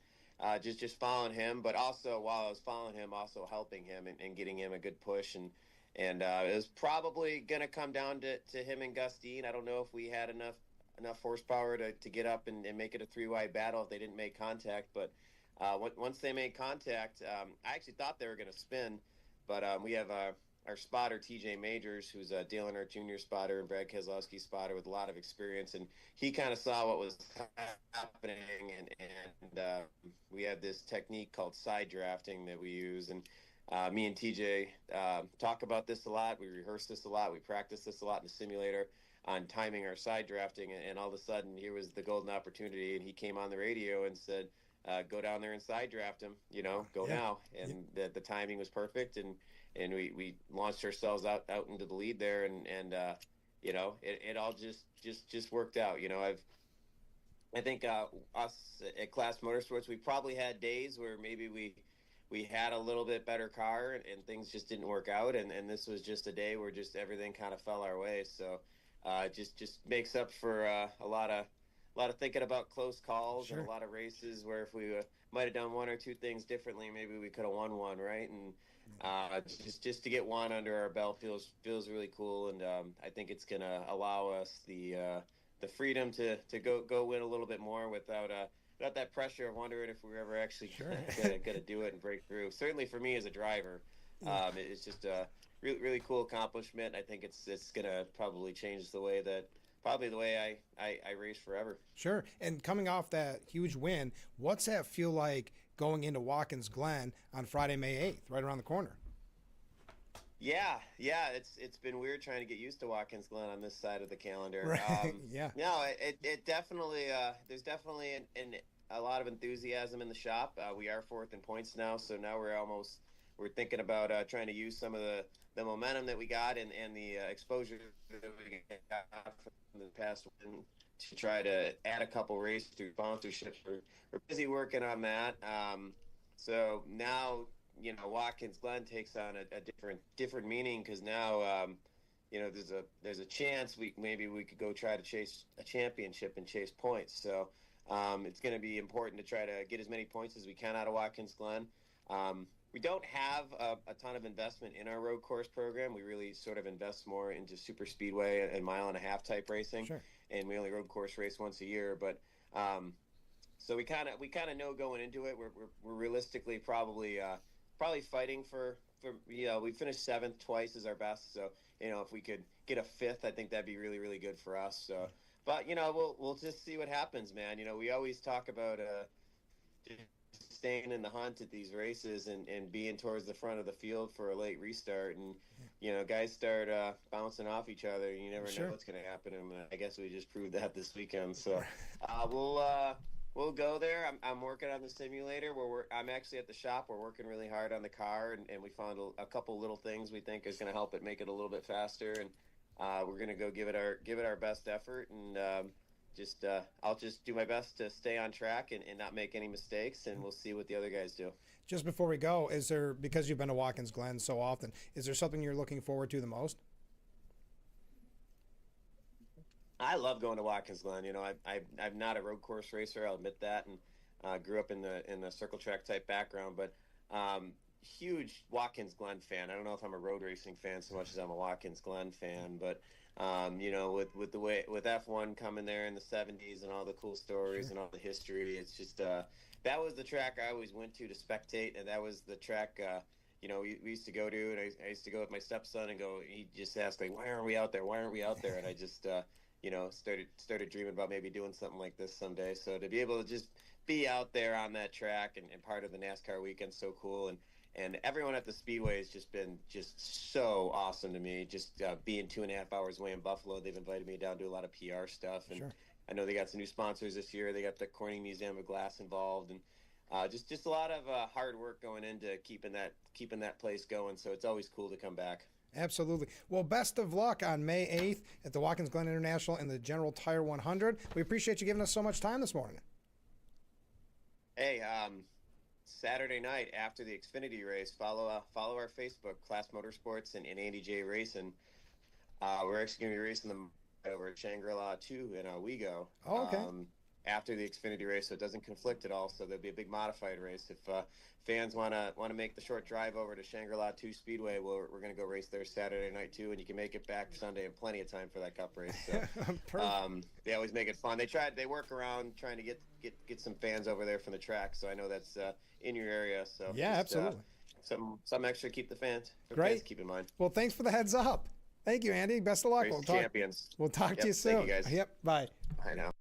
just following him, but also while I was following him, also helping him and getting him a good push. And it was probably going to come down to him and Gustine. I don't know if we had enough horsepower to get up and make it a 3-wide battle if they didn't make contact. But once they made contact, I actually thought they were going to spin. But we have our spotter, TJ Majors, who's a Dale Earnhardt Jr. spotter and Brad Keselowski spotter with a lot of experience. And he kind of saw what was happening. And we have this technique called side drafting that we use. And me and TJ talk about this a lot. We rehearse this a lot. We practice this a lot in the simulator on timing our side drafting. And all of a sudden, here was the golden opportunity. And he came on the radio and said, go down there and side draft him, go now. And the timing was perfect. And we launched ourselves out into the lead there. And it all just worked out. I think us at Class Motorsports, we probably had days where maybe we had a little bit better car and things just didn't work out, and this was just a day where just everything kind of fell our way. So just makes up for a lot of thinking about close calls and a lot of races where if we might have done one or two things differently, maybe we could have won one, right? And just to get one under our belt feels really cool, and I think it's gonna allow us the freedom to go win a little bit more without that pressure of wondering if we're ever actually gonna do it and break through. Certainly for me as a driver, it's just a really cool accomplishment. I think it's gonna probably change the way I race forever. Sure. And coming off that huge win, what's that feel like going into Watkins Glen on Friday, May 8th, right around the corner? Yeah, it's been weird trying to get used to Watkins Glen on this side of the calendar. Right. Yeah. No, it definitely there's definitely a lot of enthusiasm in the shop. We are fourth in points now, so now we're thinking about trying to use some of the momentum that we got and the exposure that we got from the past win to try to add a couple races through sponsorships. We're busy working on that. So now, Watkins Glen takes on a different meaning, because now, there's a chance we could go try to chase a championship and chase points. So it's going to be important to try to get as many points as we can out of Watkins Glen. We don't have a ton of investment in our road course program. We really sort of invest more into super speedway and mile-and-a-half type racing. Sure. And we only road course race once a year. But so we kind of know going into it, we're realistically probably fighting for we finished 7th twice is our best. So if we could get a 5th, I think that'd be really, really good for us. So, but we'll just see what happens, man. We always talk about staying in the hunt at these races and being towards the front of the field for a late restart, and guys start bouncing off each other. You never know what's going to happen, and I guess we just proved that this weekend. So we'll go there. I'm working on the simulator. I'm actually at the shop. We're working really hard on the car, and we found a couple little things we think is going to help it make it a little bit faster, and we're going to go give it our best effort, and I'll just do my best to stay on track and not make any mistakes, and we'll see what the other guys do. Just before we go, because you've been to Watkins Glen so often, is there something you're looking forward to the most? I love going to Watkins Glen. I'm not a road course racer, I'll admit that, and grew up in the circle track type background, but huge Watkins Glen fan. I don't know if I'm a road racing fan so much as I'm a Watkins Glen fan, but with F1 coming there in the 70s and all the cool stories and all the history, it's just that was the track I always went to spectate, and that was the track we used to go to, and I used to go with my stepson and go. He just asked, like, why aren't we out there? Why aren't we out there? And I just started dreaming about maybe doing something like this someday. So to be able to just be out there on that track and part of the NASCAR weekend, so cool. And everyone at the Speedway has just been so awesome to me. Just being 2.5 hours away in Buffalo, they've invited me down to do a lot of PR stuff. And I know they got some new sponsors this year. They got the Corning Museum of Glass involved, and just a lot of hard work going into keeping that place going. So it's always cool to come back. Absolutely. Well, best of luck on May 8th at the Watkins Glen International and the General Tire 100. We appreciate you giving us so much time this morning. Hey, Saturday night after the Xfinity race, follow our Facebook, Class Motorsports and Andy J Racing. We're actually going to be racing them over at Shangri-La 2 in Owego. Oh, okay. After the Xfinity race, so it doesn't conflict at all. So there'll be a big modified race. If fans want to make the short drive over to Shangri-La 2 Speedway, we're going to go race there Saturday night too, and you can make it back Sunday in plenty of time for that Cup race. So they always make it fun. They work around trying to get some fans over there from the track. So I know that's in your area. So yeah, absolutely. Some extra keep the fans. Great. Fans keep in mind. Well, thanks for the heads up. Thank you, Andy. Best of luck. Champions. We'll talk to you soon. Thank you, guys. Yep. Bye. Bye now.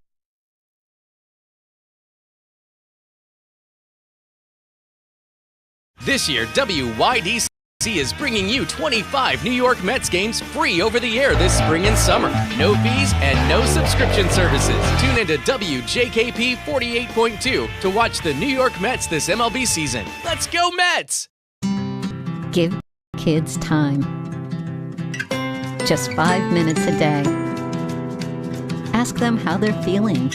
This year, WYDC is bringing you 25 New York Mets games free over the air this spring and summer. No fees and no subscription services. Tune into WJKP 48.2 to watch the New York Mets this MLB season. Let's go Mets! Give kids time. Just 5 minutes a day. Ask them how they're feeling.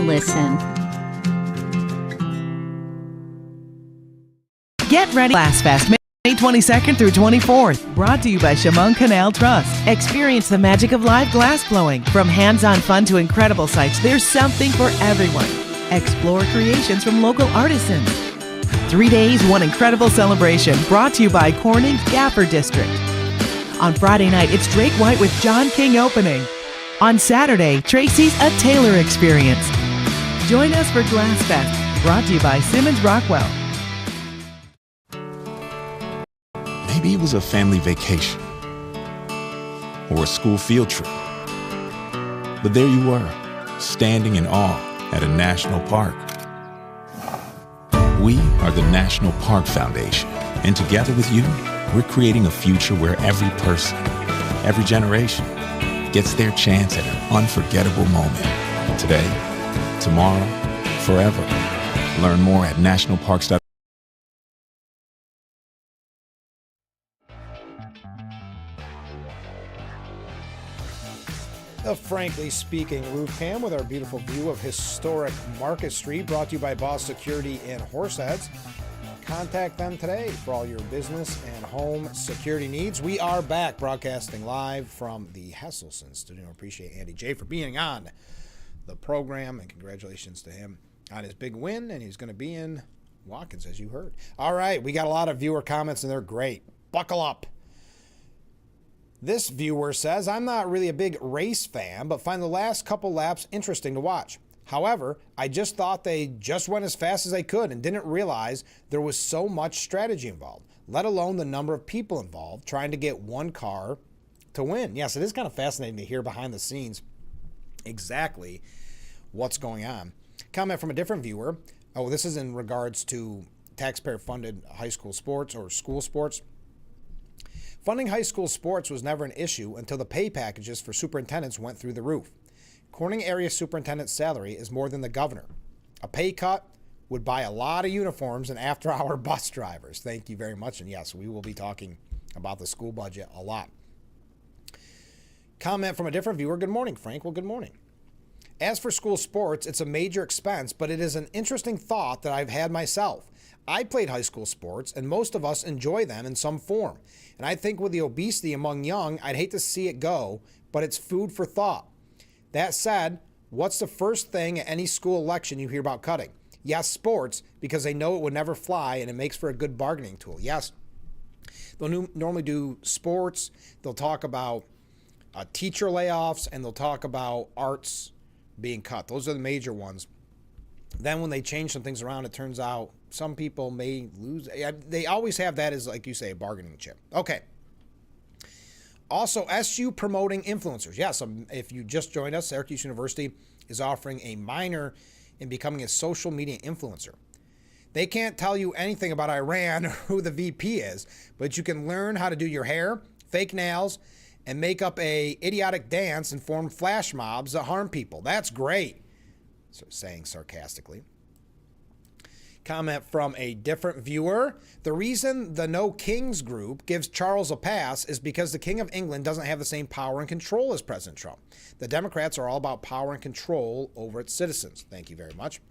listen. Get ready. Glass Fest, May 22nd through 24th. Brought to you by Chemung Canal Trust. Experience the magic of live glass blowing. From hands-on fun to incredible sights, there's something for everyone. Explore creations from local artisans. 3 days, one incredible celebration. Brought to you by Corning's Gaffer District. On Friday night, it's Drake White with John King opening. On Saturday, Tracy's A Taylor Experience. Join us for Glass Fest. Brought to you by Simmons Rockwell. Maybe it was a family vacation or a school field trip. But there you were, standing in awe at a national park. We are the National Park Foundation, and together with you, we're creating a future where every person, every generation, gets their chance at an unforgettable moment. Today, tomorrow, forever. Learn more at nationalparks.org. The Frankly Speaking roof cam with our beautiful view of historic Market Street, brought to you by Boss Security in Horseheads. Contact them today for all your business and home security needs. We are back broadcasting live from the Hesselson studio. Appreciate Andy J for being on the program, and congratulations to him on his big win, and he's going to be in Watkins, as you heard. All right, we got a lot of viewer comments, and they're great. Buckle up. This viewer says, I'm not really a big race fan, but find the last couple laps interesting to watch. However, I just thought they just went as fast as they could and didn't realize there was so much strategy involved, let alone the number of people involved trying to get one car to win. Yes, it is kind of fascinating to hear behind the scenes exactly what's going on. Comment from a different viewer. Oh, this is in regards to taxpayer-funded high school sports or school sports. Funding high school sports was never an issue until the pay packages for superintendents went through the roof. Corning area superintendent's salary is more than the governor. A pay cut would buy a lot of uniforms and after-hour bus drivers. Thank you very much. And yes, we will be talking about the school budget a lot. Comment from a different viewer. Good morning, Frank. Well, good morning. As for school sports, it's a major expense, but it is an interesting thought that I've had myself. I played high school sports, and most of us enjoy them in some form. And I think with the obesity among young, I'd hate to see it go, but it's food for thought. That said, what's the first thing at any school election you hear about cutting? Yes, sports, because they know it would never fly, and it makes for a good bargaining tool. Yes, they'll normally do sports. They'll talk about teacher layoffs, and they'll talk about arts being cut. Those are the major ones. Then when they change some things around, it turns out some people may lose. They always have that as, like you say, a bargaining chip. Okay. Also, SU promoting influencers. Yes, if you just joined us, Syracuse University is offering a minor in becoming a social media influencer. They can't tell you anything about Iran or who the VP is, but you can learn how to do your hair, fake nails, and make up a idiotic dance and form flash mobs that harm people. That's great. So saying sarcastically. Comment from a different viewer. The reason the No Kings group gives Charles a pass is because the King of England doesn't have the same power and control as President Trump. The Democrats are all about power and control over its citizens. Thank you very much.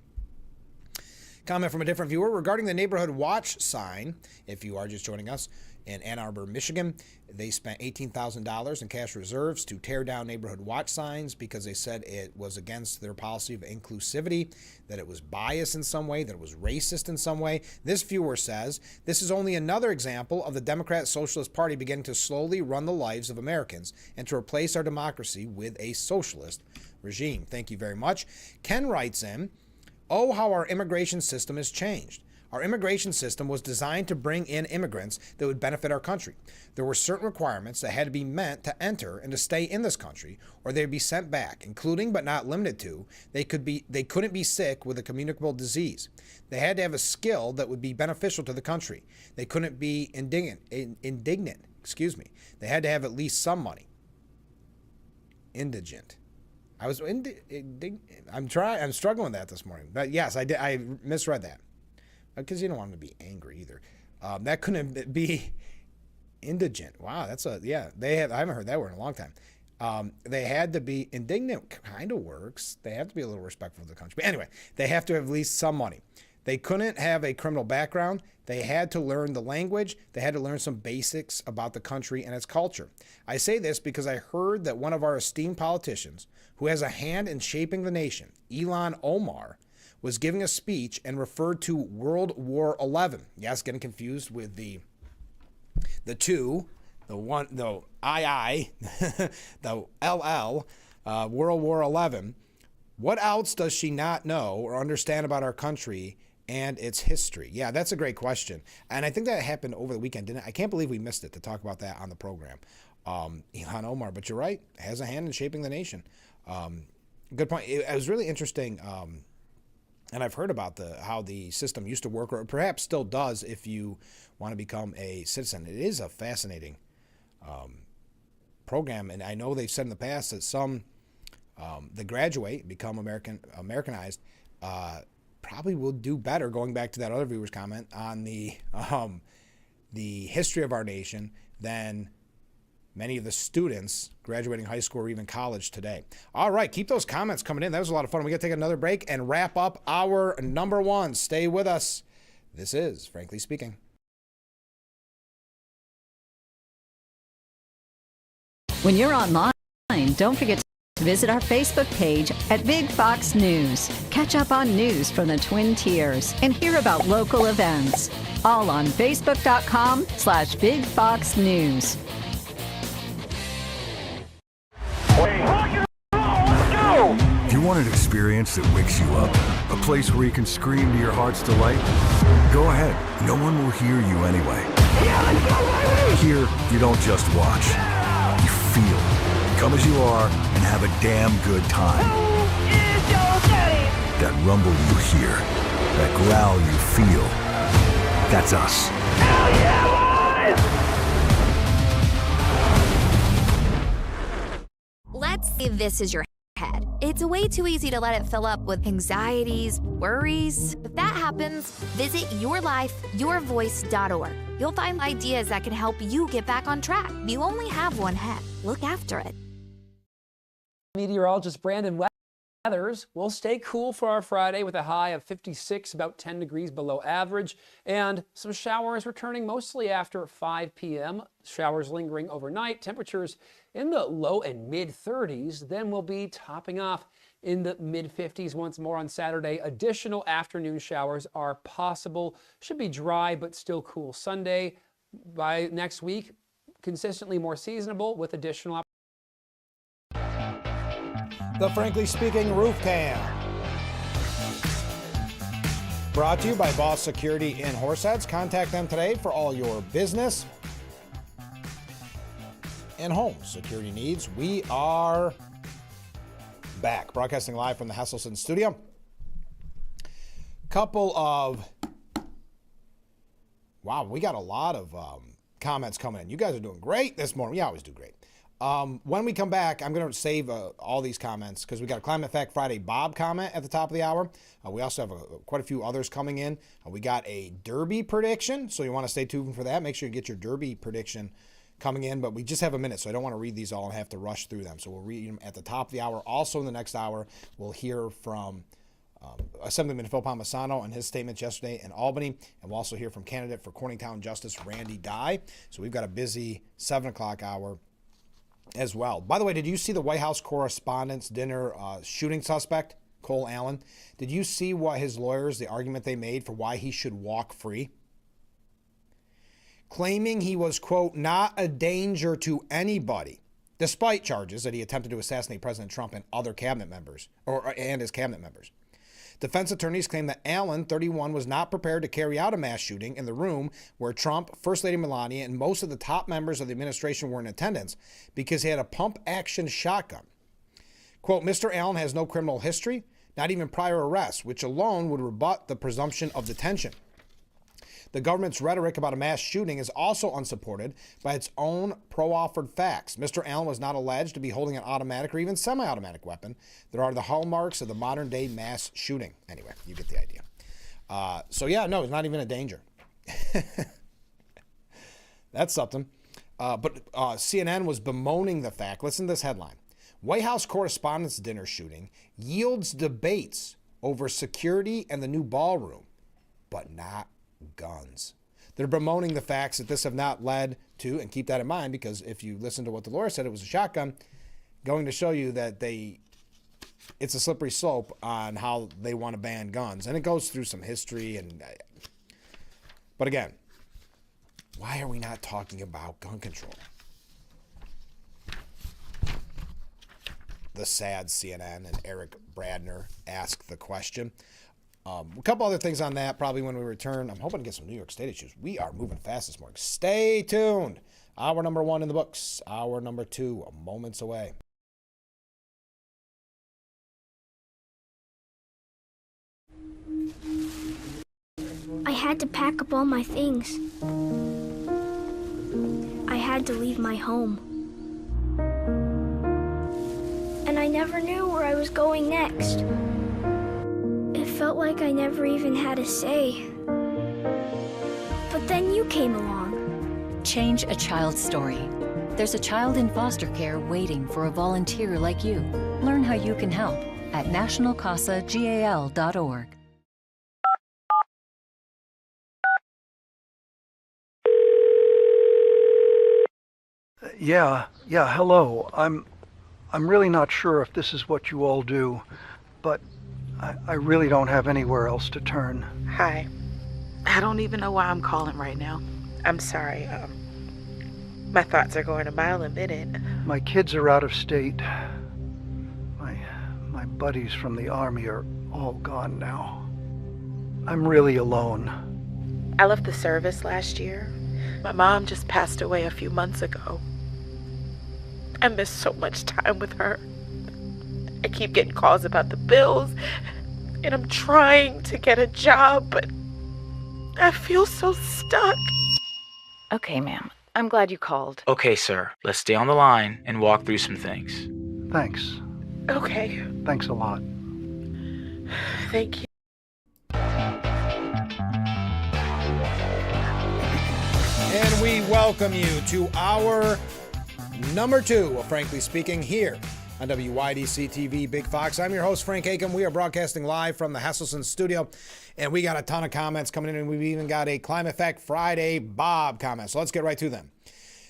Comment from a different viewer regarding the neighborhood watch sign. If you are just joining us, in Ann Arbor, Michigan, they spent $18,000 in cash reserves to tear down neighborhood watch signs because they said it was against their policy of inclusivity, that it was biased in some way, that it was racist in some way. This viewer says, this is only another example of the Democrat Socialist Party beginning to slowly run the lives of Americans and to replace our democracy with a socialist regime. Thank you very much. Ken writes in, oh, how our immigration system has changed. Our immigration system was designed to bring in immigrants that would benefit our country. There were certain requirements that had to be met to enter and to stay in this country, or they'd be sent back, including but not limited to, they couldn't be sick with a communicable disease. They had to have a skill that would be beneficial to the country. They couldn't be indigent. They had to have at least some money. Indigent. I'm struggling with that this morning. But yes, I misread that. Because you don't want them to be angry either. That couldn't be indigent. Wow, I haven't heard that word in a long time. They had to be indignant, kind of works. They have to be a little respectful of the country. But anyway, they have to have at least some money. They couldn't have a criminal background. They had to learn the language. They had to learn some basics about the country and its culture. I say this because I heard that one of our esteemed politicians who has a hand in shaping the nation, Ilhan Omar, was giving a speech and referred to World War XI. Yes, getting confused with the II, the LL, World War XI. What else does she not know or understand about our country and its history? Yeah, that's a great question. And I think that happened over the weekend, didn't it? I can't believe we missed it to talk about that on the program. Ilhan Omar, but you're right, has a hand in shaping the nation. Good point. It was really interesting. And I've heard about how the system used to work, or perhaps still does if you want to become a citizen. It is a fascinating program, and I know they've said in the past that some that graduate, become Americanized, probably will do better, going back to that other viewer's comment on the history of our nation, than many of the students graduating high school or even college today. All right, keep those comments coming in. That was a lot of fun. We got to take another break and wrap up our number one. Stay with us. This is Frankly Speaking. When you're online, don't forget to visit our Facebook page at Big Fox News. Catch up on news from the Twin Tiers and hear about local events. All on Facebook.com/Big Fox News. If you want an experience that wakes you up, a place where you can scream to your heart's delight, go ahead. No one will hear you anyway. Here, you don't just watch. You feel. Come as you are and have a damn good time. That rumble you hear, that growl you feel, that's us. Let's say this is your head. It's way too easy to let it fill up with anxieties, worries. If that happens, visit yourlifeyourvoice.org. You'll find ideas that can help you get back on track. You only have one head. Look after it. Meteorologist Brandon Weathers will stay cool for our Friday with a high of 56, about 10 degrees below average, and some showers returning mostly after 5 p.m. Showers lingering overnight. Temperatures in the low and mid 30s. Then we'll be topping off in the mid 50s once more on Saturday. Additional afternoon showers are possible. Should be dry but still cool Sunday. By next week, consistently more seasonable with additional opportunities. The Frankly Speaking Roof Cam. Brought to you by Boss Security in Horseheads. Contact them today for all your business and home security needs. We are back, broadcasting live from the Hesselson studio. Wow, we got a lot of comments coming in. You guys are doing great this morning. We always do great. When we come back, I'm going to save all these comments because we got a Climate Fact Friday Bob comment at the top of the hour. We also have quite a few others coming in. We got a Derby prediction, so you want to stay tuned for that. Make sure you get your Derby prediction coming in, but we just have a minute, so I don't want to read these all and have to rush through them. So we'll read them at the top of the hour. Also in the next hour, we'll hear from Assemblyman Phil Palmisano and his statements yesterday in Albany, and we'll also hear from candidate for Corningtown Justice Randy Dye. So we've got a busy 7 o'clock hour as well. By the way, did you see the White House Correspondents' Dinner shooting suspect, Cole Allen? Did you see what his lawyers, the argument they made for why he should walk free? Claiming he was, quote, not a danger to anybody, despite charges that he attempted to assassinate President Trump and other cabinet members, and his cabinet members. Defense attorneys claim that Allen, 31, was not prepared to carry out a mass shooting in the room where Trump, First Lady Melania, and most of the top members of the administration were in attendance because he had a pump-action shotgun. Quote, Mr. Allen has no criminal history, not even prior arrests, which alone would rebut the presumption of detention. The government's rhetoric about a mass shooting is also unsupported by its own pro-offered facts. Mr. Allen was not alleged to be holding an automatic or even semi-automatic weapon. There are the hallmarks of the modern-day mass shooting. Anyway, you get the idea. So yeah, no, it's not even a danger. That's something. But CNN was bemoaning the fact, listen to this headline, White House Correspondents' Dinner shooting yields debates over security and the new ballroom, but not guns. They're bemoaning the facts that this have not led to, and keep that in mind, because if you listen to what the lawyer said, it was a shotgun, going to show you that it's a slippery slope on how they want to ban guns. And it goes through some history. But again, why are we not talking about gun control? The sad CNN and Eric Bradner asked the question. A couple other things on that probably when we return. I'm hoping to get some New York State issues. We are moving fast this morning. Stay tuned. Hour number 1 in the books. Hour number 2 moments away. I had to pack up all my things. I had to leave my home. And I never knew where I was going next. It felt like I never even had a say. But then you came along. Change a child's story. There's a child in foster care waiting for a volunteer like you. Learn how you can help at nationalcasagal.org. Yeah, hello. I'm really not sure if this is what you all do, but I really don't have anywhere else to turn. Hi. I don't even know why I'm calling right now. I'm sorry. My thoughts are going a mile a minute. My kids are out of state. My buddies from the Army are all gone now. I'm really alone. I left the service last year. My mom just passed away a few months ago. I miss so much time with her. I keep getting calls about the bills, and I'm trying to get a job, but I feel so stuck. Okay, ma'am. I'm glad you called. Okay, sir. Let's stay on the line and walk through some things. Thanks. Okay. Thanks a lot. Thank you. And we welcome you to our number 2 of Frankly Speaking here on WYDC TV Big Fox. I'm your host, Frank Aiken. We are broadcasting live from the Hesselson studio, and we got a ton of comments coming in, and we've even got a Climate Fact Friday Bob comment. So let's get right to them.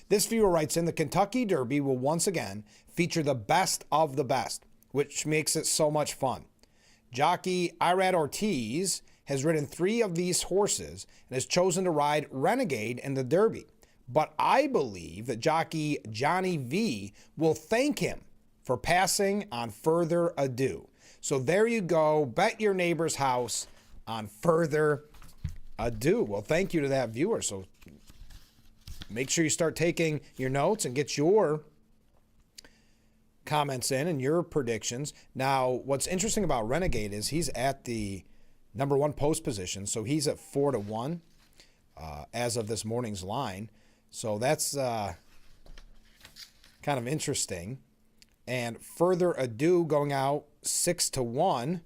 This viewer writes in, the Kentucky Derby will once again feature the best of the best, which makes it so much fun. Jockey Irad Ortiz has ridden 3 of these horses and has chosen to ride Renegade in the Derby. But I believe that jockey Johnny V will thank him for passing on Further Ado. So there you go. Bet your neighbor's house on Further Ado. Well, thank you to that viewer. So make sure you start taking your notes and get your comments in and your predictions. Now, what's interesting about Renegade is he's at the number 1 post position. So he's at 4-1 as of this morning's line. So that's kind of interesting. And Further Ado going out 6-1,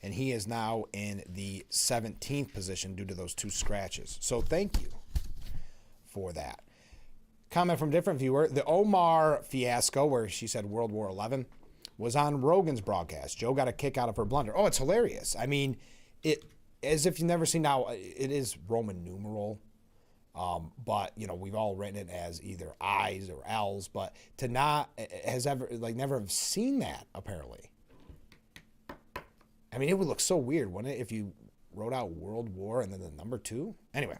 and he is now in the 17th position due to those 2 scratches. So thank you for that. Comment from a different viewer. The Omar fiasco, where she said World War XI, was on Rogan's broadcast. Joe got a kick out of her blunder. Oh, it's hilarious. I mean, it as if you've never seen. Now it is Roman numeral, but you know we've all written it as either I's or L's. But to not has ever never have seen that apparently. I mean, it would look so weird, wouldn't it, if you wrote out World War and then the number 2? Anyway.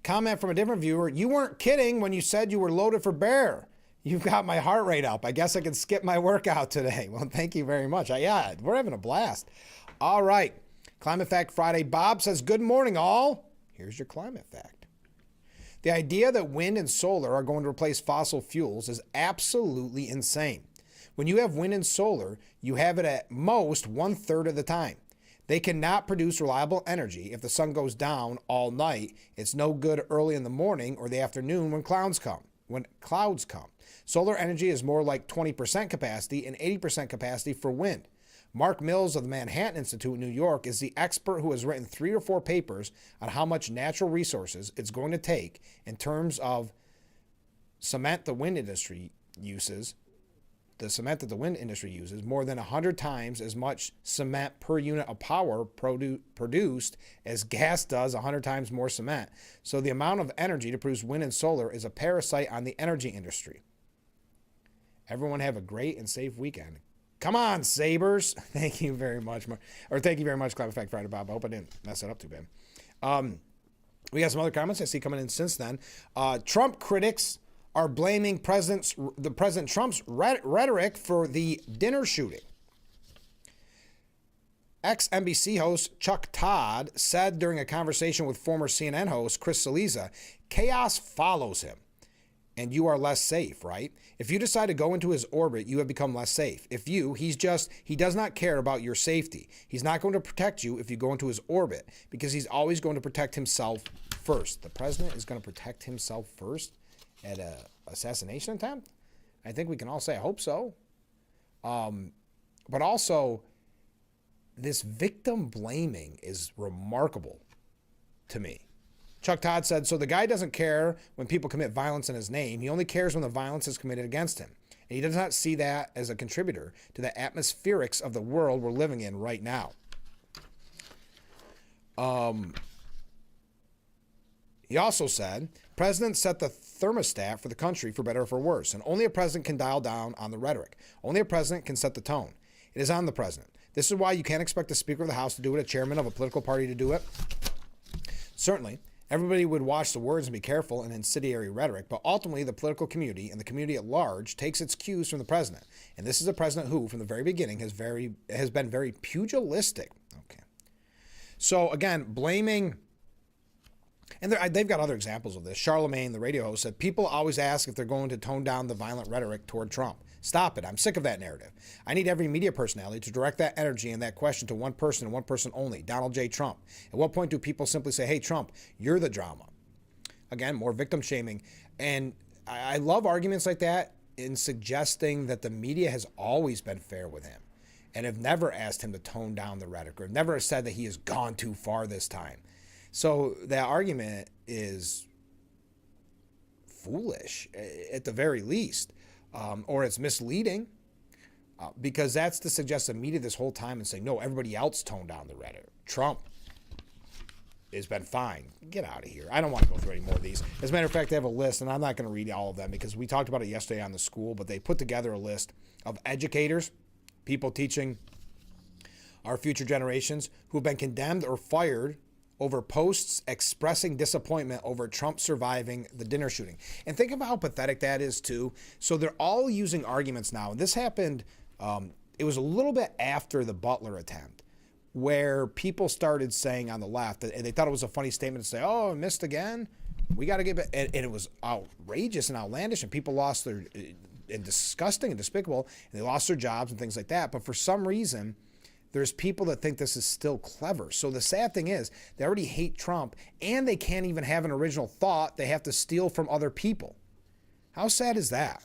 Comment from a different viewer. You weren't kidding when you said you were loaded for bear. You've got my heart rate up. I guess I can skip my workout today. Well, thank you very much. Yeah, we're having a blast. All right. Climate Fact Friday. Bob says, good morning, all. Here's your climate fact. The idea that wind and solar are going to replace fossil fuels is absolutely insane. When you have wind and solar, you have it at most 1/3 of the time. They cannot produce reliable energy if the sun goes down all night. It's no good early in the morning or the afternoon when clouds come. Solar energy is more like 20% capacity and 80% capacity for wind. Mark Mills of the Manhattan Institute in New York is the expert who has written 3 or 4 papers on how much natural resources it's going to take in terms of cement the wind industry uses. The cement that the wind industry uses more than 100 times as much cement per unit of power produced as gas does 100 times more cement. So the amount of energy to produce wind and solar is a parasite on the energy industry. Everyone have a great and safe weekend. Come on, Sabres. Thank you very much. Thank you very much, Clap Effect Friday, Bob. I hope I didn't mess it up too bad. We got some other comments I see coming in since then. Trump critics are blaming President Trump's rhetoric for the dinner shooting. Ex-NBC host Chuck Todd said during a conversation with former CNN host Chris Cillizza, chaos follows him, and you are less safe, right? If you decide to go into his orbit, you have become less safe. He does not care about your safety. He's not going to protect you if you go into his orbit because he's always going to protect himself first. The president is going to protect himself first at an assassination attempt? I think we can all say, I hope so. But also, this victim blaming is remarkable to me. Chuck Todd said, so the guy doesn't care when people commit violence in his name. He only cares when the violence is committed against him. And he does not see that as a contributor to the atmospherics of the world we're living in right now. He also said, presidents set the thermostat for the country for better or for worse, and only a president can dial down on the rhetoric. Only a president can set the tone. It is on the president. This is why you can't expect the Speaker of the House to do it, a chairman of a political party to do it. Certainly, everybody would watch the words and be careful in incendiary rhetoric, but ultimately the political community and the community at large takes its cues from the president. And this is a president who, from the very beginning, has been very pugilistic. Okay. So again, blaming, and they've got other examples of this. Charlemagne, the radio host, said, people always ask if they're going to tone down the violent rhetoric toward Trump. Stop it. I'm sick of that narrative. I need every media personality to direct that energy and that question to one person and one person only, Donald J. Trump. At what point do people simply say, hey, Trump, you're the drama? Again, more victim shaming. And I love arguments like that in suggesting that the media has always been fair with him and have never asked him to tone down the rhetoric or never said that he has gone too far this time. So that argument is foolish at the very least. Or it's misleading because that's to suggest the media this whole time and saying, no, everybody else toned down the rhetoric. Trump has been fine. Get out of here. I don't want to go through any more of these. As a matter of fact, they have a list, and I'm not going to read all of them because we talked about it yesterday on the school, but they put together a list of educators, people teaching our future generations who have been condemned or fired over posts expressing disappointment over Trump surviving the dinner shooting. And think about how pathetic that is, too. So they're all using arguments now. And this happened, it was a little bit after the Butler attempt, where people started saying on the left, and they thought it was a funny statement to say, oh, I missed again? We got to get back. And it was outrageous and outlandish, and people lost their, and disgusting and despicable, and they lost their jobs and things like that. But for some reason, there's people that think this is still clever. So the sad thing is they already hate Trump and they can't even have an original thought. They have to steal from other people. How sad is that?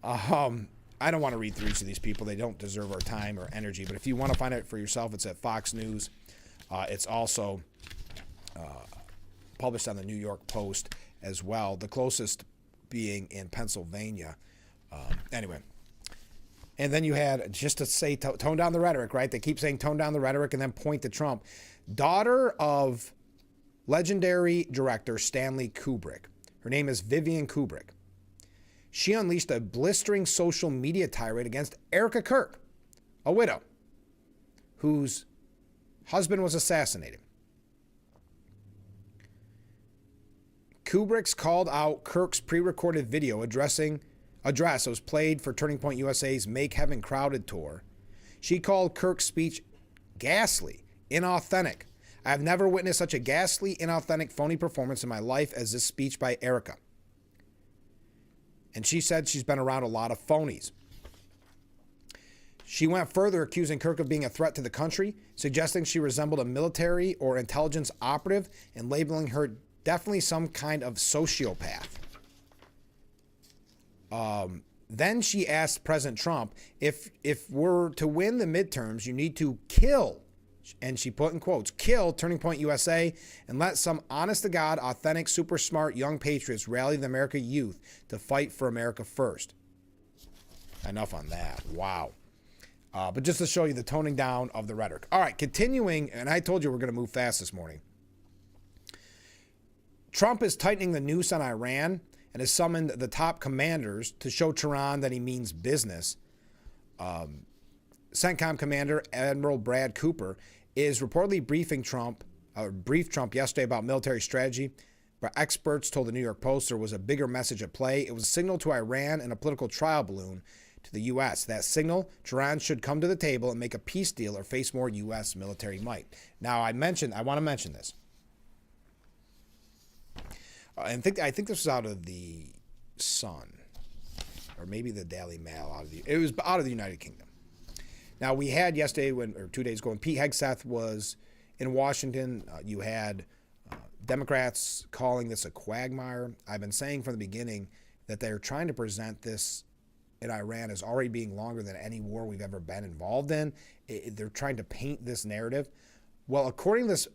I don't want to read through each of these people. They don't deserve our time or energy. But if you want to find out for yourself, it's at Fox News. It's also published on the New York Post as well. The closest being in Pennsylvania. Anyway. And then you had, just to say, tone down the rhetoric, right? They keep saying tone down the rhetoric and then point to Trump. Daughter of legendary director Stanley Kubrick. Her name is Vivian Kubrick. She unleashed a blistering social media tirade against Erica Kirk, a widow, whose husband was assassinated. Kubrick's called out Kirk's pre-recorded video address that was played for Turning Point USA's Make Heaven Crowded tour. She called Kirk's speech ghastly, inauthentic. I have never witnessed such a ghastly, inauthentic, phony performance in my life as this speech by Erica. And she said she's been around a lot of phonies. She went further, accusing Kirk of being a threat to the country, suggesting she resembled a military or intelligence operative, and labeling her definitely some kind of sociopath. Then she asked President Trump, if we're to win the midterms, you need to kill, and she put in quotes, kill Turning Point USA and let some honest-to-God, authentic, super smart young patriots rally the American youth to fight for America first. Enough on that. Wow. But just to show you the toning down of the rhetoric. All right, continuing, and I told you we're going to move fast this morning. Trump is tightening the noose on Iran and has summoned the top commanders to show Tehran that he means business. CENTCOM Commander Admiral Brad Cooper is reportedly briefed Trump yesterday about military strategy, but experts told the New York Post there was a bigger message at play. It was a signal to Iran and a political trial balloon to the U.S. That signal, Tehran should come to the table and make a peace deal or face more U.S. military might. Now, I want to mention this. I think this was out of the Sun, or maybe the Daily Mail. It was out of the United Kingdom. Now, we had yesterday, or 2 days ago, when Pete Hegseth was in Washington, you had Democrats calling this a quagmire. I've been saying from the beginning that they're trying to present this in Iran as already being longer than any war we've ever been involved in. They're trying to paint this narrative. Well, according to this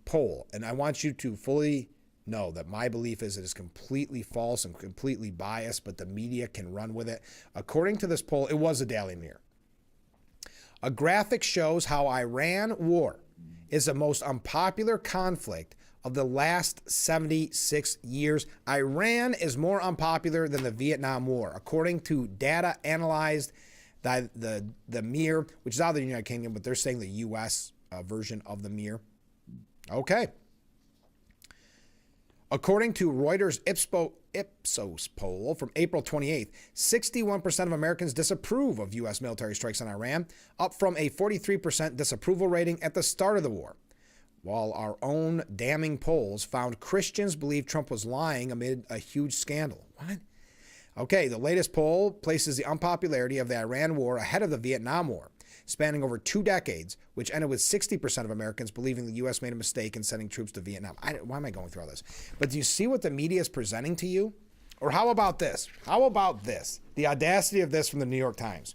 poll, and I want you to fully know that my belief is it is completely false and completely biased, but the media can run with it. According to this poll, it was a Daily Mirror. A graphic shows how Iran war is the most unpopular conflict of the last 76 years. Iran is more unpopular than the Vietnam War, according to data analyzed by the Mirror, which is out of the United Kingdom, but they're saying the U.S. Version of the Mirror. Okay. According to Reuters Ipsos poll from April 28th, 61% of Americans disapprove of U.S. military strikes on Iran, up from a 43% disapproval rating at the start of the war. While our own damning polls found Christians believed Trump was lying amid a huge scandal. What? Okay, the latest poll places the unpopularity of the Iran war ahead of the Vietnam War, spanning over 2 decades, which ended with 60% of Americans believing the U.S. made a mistake in sending troops to Vietnam. Why am I going through all this? But do you see what the media is presenting to you? Or how about this? How about this? The audacity of this from the New York Times.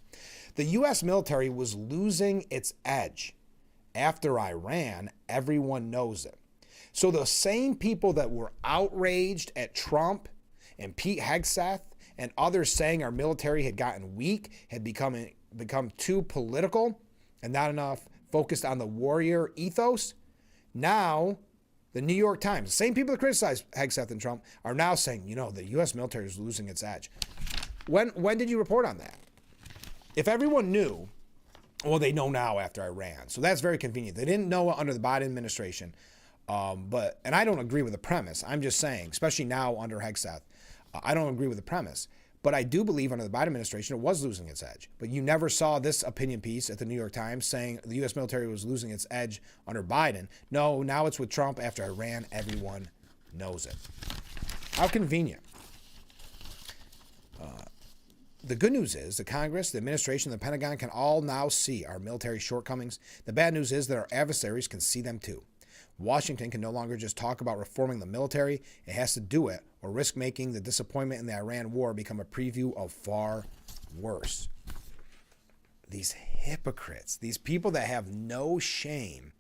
The U.S. military was losing its edge. After Iran, everyone knows it. So the same people that were outraged at Trump and Pete Hegseth and others saying our military had gotten weak, had become too political and not enough focused on the warrior ethos. Now, the New York Times, the same people that criticized Hegseth and Trump, are now saying, the U.S. military is losing its edge. When did you report on that? If everyone knew, well, they know now after Iran. So that's very convenient. They didn't know under the Biden administration. And I don't agree with the premise. I'm just saying, especially now under Hegseth, I don't agree with the premise. But I do believe under the Biden administration, it was losing its edge. But you never saw this opinion piece at the New York Times saying the U.S. military was losing its edge under Biden. No, now it's with Trump after Iran. Everyone knows it. How convenient. The good news is the Congress, the administration, the Pentagon can all now see our military shortcomings. The bad news is that our adversaries can see them too. Washington can no longer just talk about reforming the military. It has to do it or risk making the disappointment in the Iran war become a preview of far worse. These hypocrites, these people that have no shame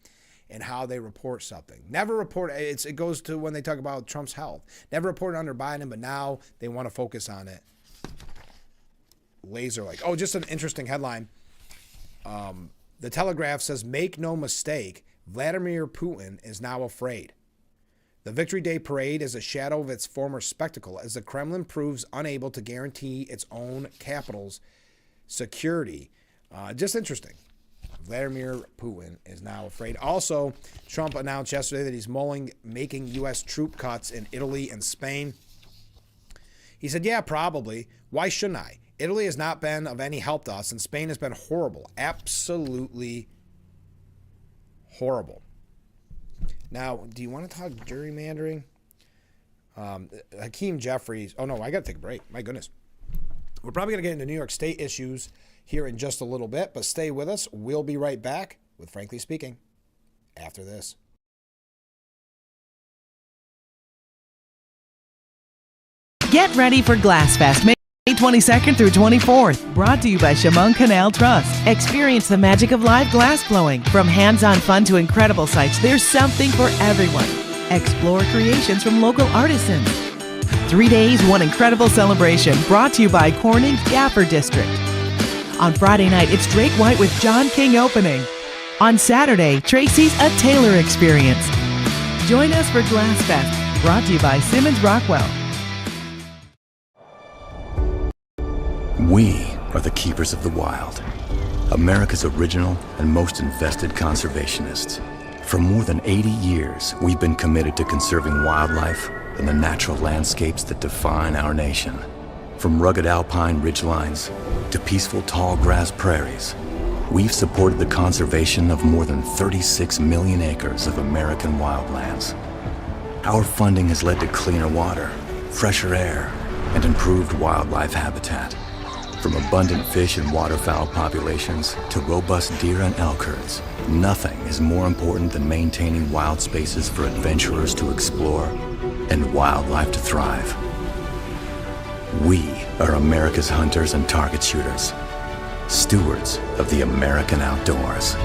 in how they report something. Never report, it goes to when they talk about Trump's health. Never reported under Biden, but now they want to focus on it. Laser-like. Oh, just an interesting headline. The Telegraph says, make no mistake, Vladimir Putin is now afraid. The Victory Day parade is a shadow of its former spectacle as the Kremlin proves unable to guarantee its own capital's security. Just interesting. Vladimir Putin is now afraid. Also, Trump announced yesterday that he's making U.S. troop cuts in Italy and Spain. He said, yeah, probably. Why shouldn't I? Italy has not been of any help to us, and Spain has been horrible. Absolutely horrible. Now, do you want to talk gerrymandering? Hakeem Jeffries. Oh, no, I got to take a break. My goodness. We're probably going to get into New York State issues here in just a little bit, but stay with us. We'll be right back with Frankly Speaking after this. Get ready for GlassFest May May 22nd through 24th. Brought to you by Chemung Canal Trust. Experience the magic of live glass blowing. From hands-on fun to incredible sights, there's something for everyone. Explore creations from local artisans. 3 days, one incredible celebration. Brought to you by Corning's Gaffer District. On Friday night, it's Drake White with John King opening. On Saturday, Tracy's A Taylor Experience. Join us for Glass Fest. Brought to you by Simmons Rockwell. We are the keepers of the wild, America's original and most invested conservationists. For more than 80 years, we've been committed to conserving wildlife and the natural landscapes that define our nation. From rugged alpine ridgelines to peaceful tall grass prairies, we've supported the conservation of more than 36 million acres of American wildlands. Our funding has led to cleaner water, fresher air, and improved wildlife habitat. From abundant fish and waterfowl populations to robust deer and elk herds, nothing is more important than maintaining wild spaces for adventurers to explore and wildlife to thrive. We are America's hunters and target shooters, stewards of the American outdoors.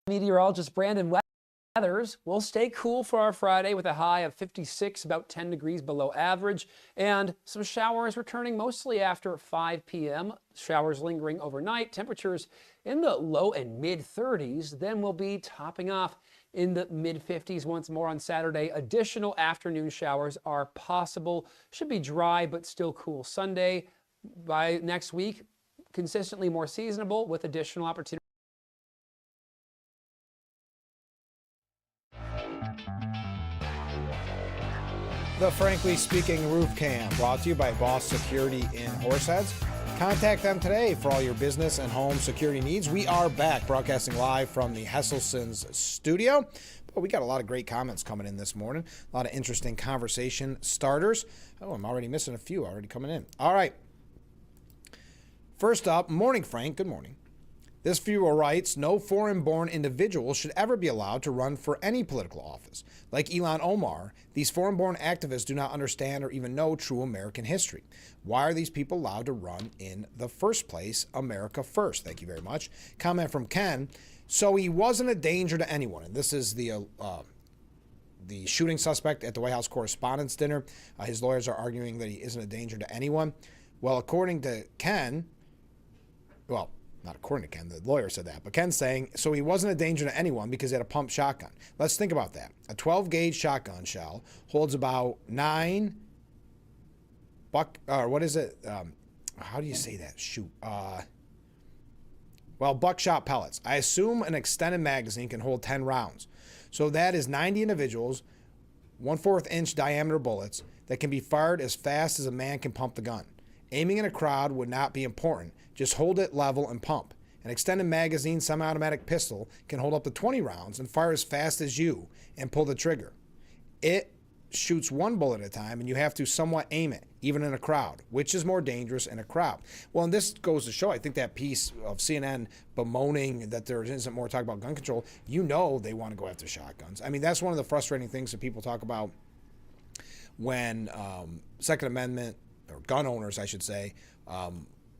Meteorologist Brandon Weathers will stay cool for our Friday with a high of 56, about 10 degrees below average, and some showers returning mostly after 5 p.m. Showers lingering overnight. Temperatures in the low and mid 30s. Then we'll be topping off in the mid 50s once more on Saturday. Additional afternoon showers are possible. Should be dry but still cool Sunday. By next week, consistently more seasonable with additional opportunities. The Frankly Speaking Roof Cam, brought to you by Boss Security in Horseheads. Contact them today for all your business and home security needs. We are back broadcasting live from the Hesselson's studio. But we got a lot of great comments coming in this morning. A lot of interesting conversation starters. Oh, I'm already missing a few already coming in. All right. First up, morning, Frank. Good morning. This viewer writes, no foreign-born individual should ever be allowed to run for any political office. Like Ilhan Omar, these foreign-born activists do not understand or even know true American history. Why are these people allowed to run in the first place? America first. Thank you very much. Comment from Ken. So he wasn't a danger to anyone. And this is the shooting suspect at the White House Correspondents' Dinner. His lawyers are arguing that he isn't a danger to anyone. Well, according to Ken, well, not according to Ken, the lawyer said that, but Ken's saying, so he wasn't a danger to anyone because he had a pump shotgun. Let's think about that. A 12-gauge shotgun shell holds about 9 what is it? How do you say that? Shoot. Well, buckshot pellets. I assume an extended magazine can hold 10 rounds. So that is 90 individuals, 1/4 inch diameter bullets that can be fired as fast as a man can pump the gun. Aiming in a crowd would not be important. Just hold it level and pump. An extended magazine semi-automatic pistol can hold up to 20 rounds and fire as fast as you and pull the trigger. It shoots one bullet at a time and you have to somewhat aim it, even in a crowd. Which is more dangerous in a crowd? Well, and this goes to show, I think that piece of CNN bemoaning that there isn't more talk about gun control, you know they want to go after shotguns. I mean, that's one of the frustrating things that people talk about when Second Amendment, or gun owners, I should say,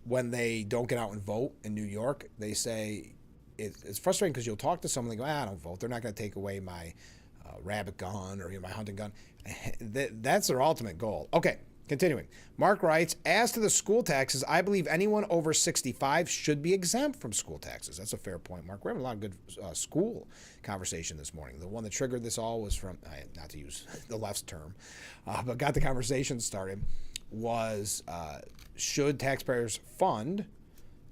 when they don't get out and vote in New York, they say it's frustrating because you'll talk to someone and they go, I don't vote. They're not going to take away my rabbit gun or my hunting gun. That's their ultimate goal. Okay, continuing. Mark writes, as to the school taxes, I believe anyone over 65 should be exempt from school taxes. That's a fair point, Mark. We're having a lot of good school conversation this morning. The one that triggered this all was from, not to use the left's term, but got the conversation started, was should taxpayers fund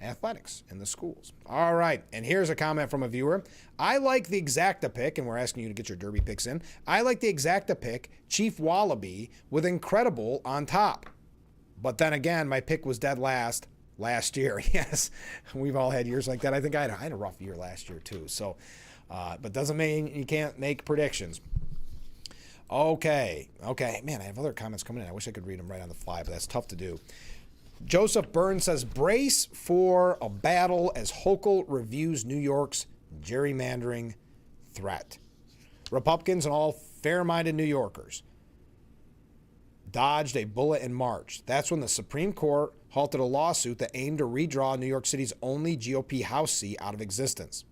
athletics in the schools? All right, and here's a comment from a viewer. I like the exacta pick, and we're asking you to get your derby picks in. I like the exacta pick, Chief Wallaby with Incredible on top. But then again, my pick was dead last year. Yes, we've all had years like that. I think I had a rough year last year too. So, but doesn't mean you can't make predictions. Okay. Man, I have other comments coming in. I wish I could read them right on the fly, but that's tough to do. Joseph Burns says, brace for a battle as Hochul reviews New York's gerrymandering threat. Republicans and all fair-minded New Yorkers dodged a bullet in March. That's when the Supreme Court halted a lawsuit that aimed to redraw New York City's only GOP House seat out of existence.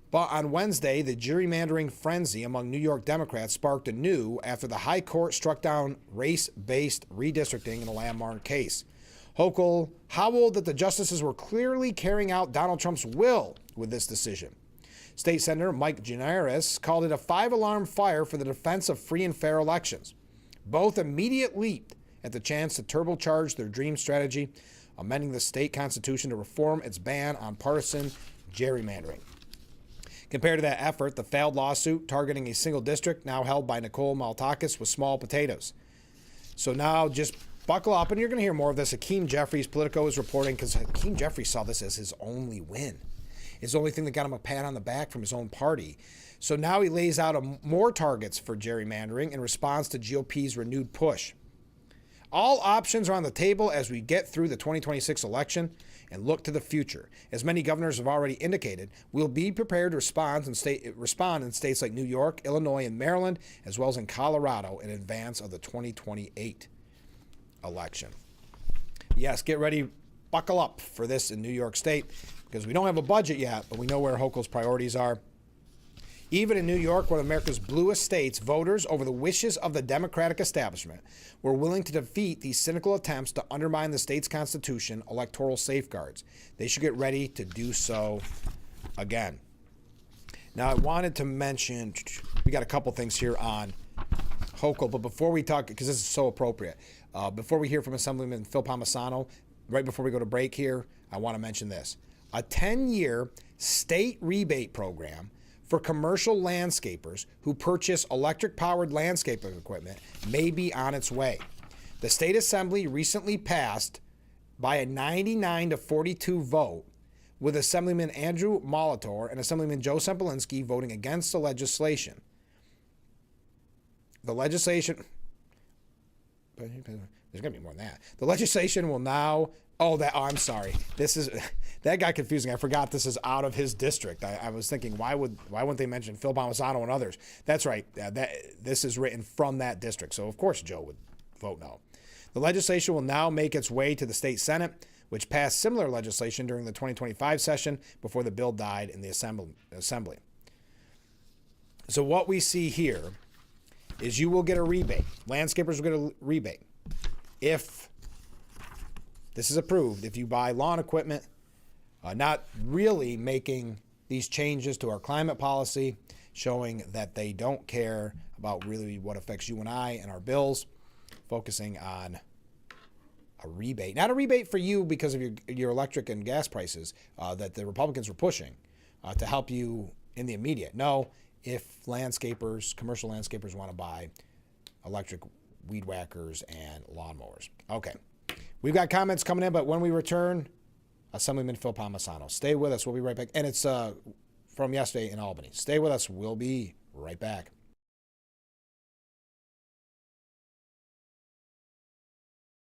But on Wednesday, the gerrymandering frenzy among New York Democrats sparked anew after the High Court struck down race-based redistricting in a landmark case. Hochul howled that the justices were clearly carrying out Donald Trump's will with this decision. State Senator Mike Gianaris called it a five-alarm fire for the defense of free and fair elections. Both immediately leaped at the chance to turbocharge their dream strategy, amending the state constitution to reform its ban on partisan gerrymandering. Compared to that effort, the failed lawsuit targeting a single district now held by Nicole Maltakis was small potatoes. So now just buckle up, and you're going to hear more of this. Hakeem Jeffries, Politico, is reporting because Hakeem Jeffries saw this as his only win. It's the only thing that got him a pat on the back from his own party. So now he lays out more targets for gerrymandering in response to GOP's renewed push. All options are on the table as we get through the 2026 election and look to the future. As many governors have already indicated, we'll be prepared to respond in states like New York, Illinois, and Maryland, as well as in Colorado in advance of the 2028 election. Yes, get ready, buckle up for this in New York State, because we don't have a budget yet, but we know where Hochul's priorities are. Even in New York, one of America's bluest states, voters, over the wishes of the Democratic establishment, were willing to defeat these cynical attempts to undermine the state's constitution, electoral safeguards. They should get ready to do so again. Now, I wanted to mention, we got a couple things here on Hochul, but before we talk, because this is so appropriate, before we hear from Assemblyman Phil Palmisano, right before we go to break here, I want to mention this. A 10-year state rebate program for commercial landscapers who purchase electric-powered landscaping equipment may be on its way. The State Assembly recently passed by a 99-42 vote, with Assemblyman Andrew Molitor and Assemblyman Joe Sempolinski voting against the legislation. The legislation... There's going to be more than that. The legislation will now... I'm sorry. That got confusing. I forgot this is out of his district. I was thinking, why wouldn't they mention Phil Palmisano and others? That's right. This is written from that district. So, of course, Joe would vote no. The legislation will now make its way to the state Senate, which passed similar legislation during the 2025 session before the bill died in the Assembly. So what we see here is you will get a rebate. Landscapers will get a rebate if this is approved, if you buy lawn equipment, not really making these changes to our climate policy, showing that they don't care about really what affects you and I and our bills, focusing on a rebate. Not a rebate for you because of your electric and gas prices that the Republicans were pushing to help you in the immediate. No, if landscapers, commercial landscapers want to buy electric weed whackers and lawnmowers. Okay. We've got comments coming in, but when we return, Assemblyman Phil Palmisano. Stay with us. We'll be right back. And it's from yesterday in Albany. Stay with us. We'll be right back.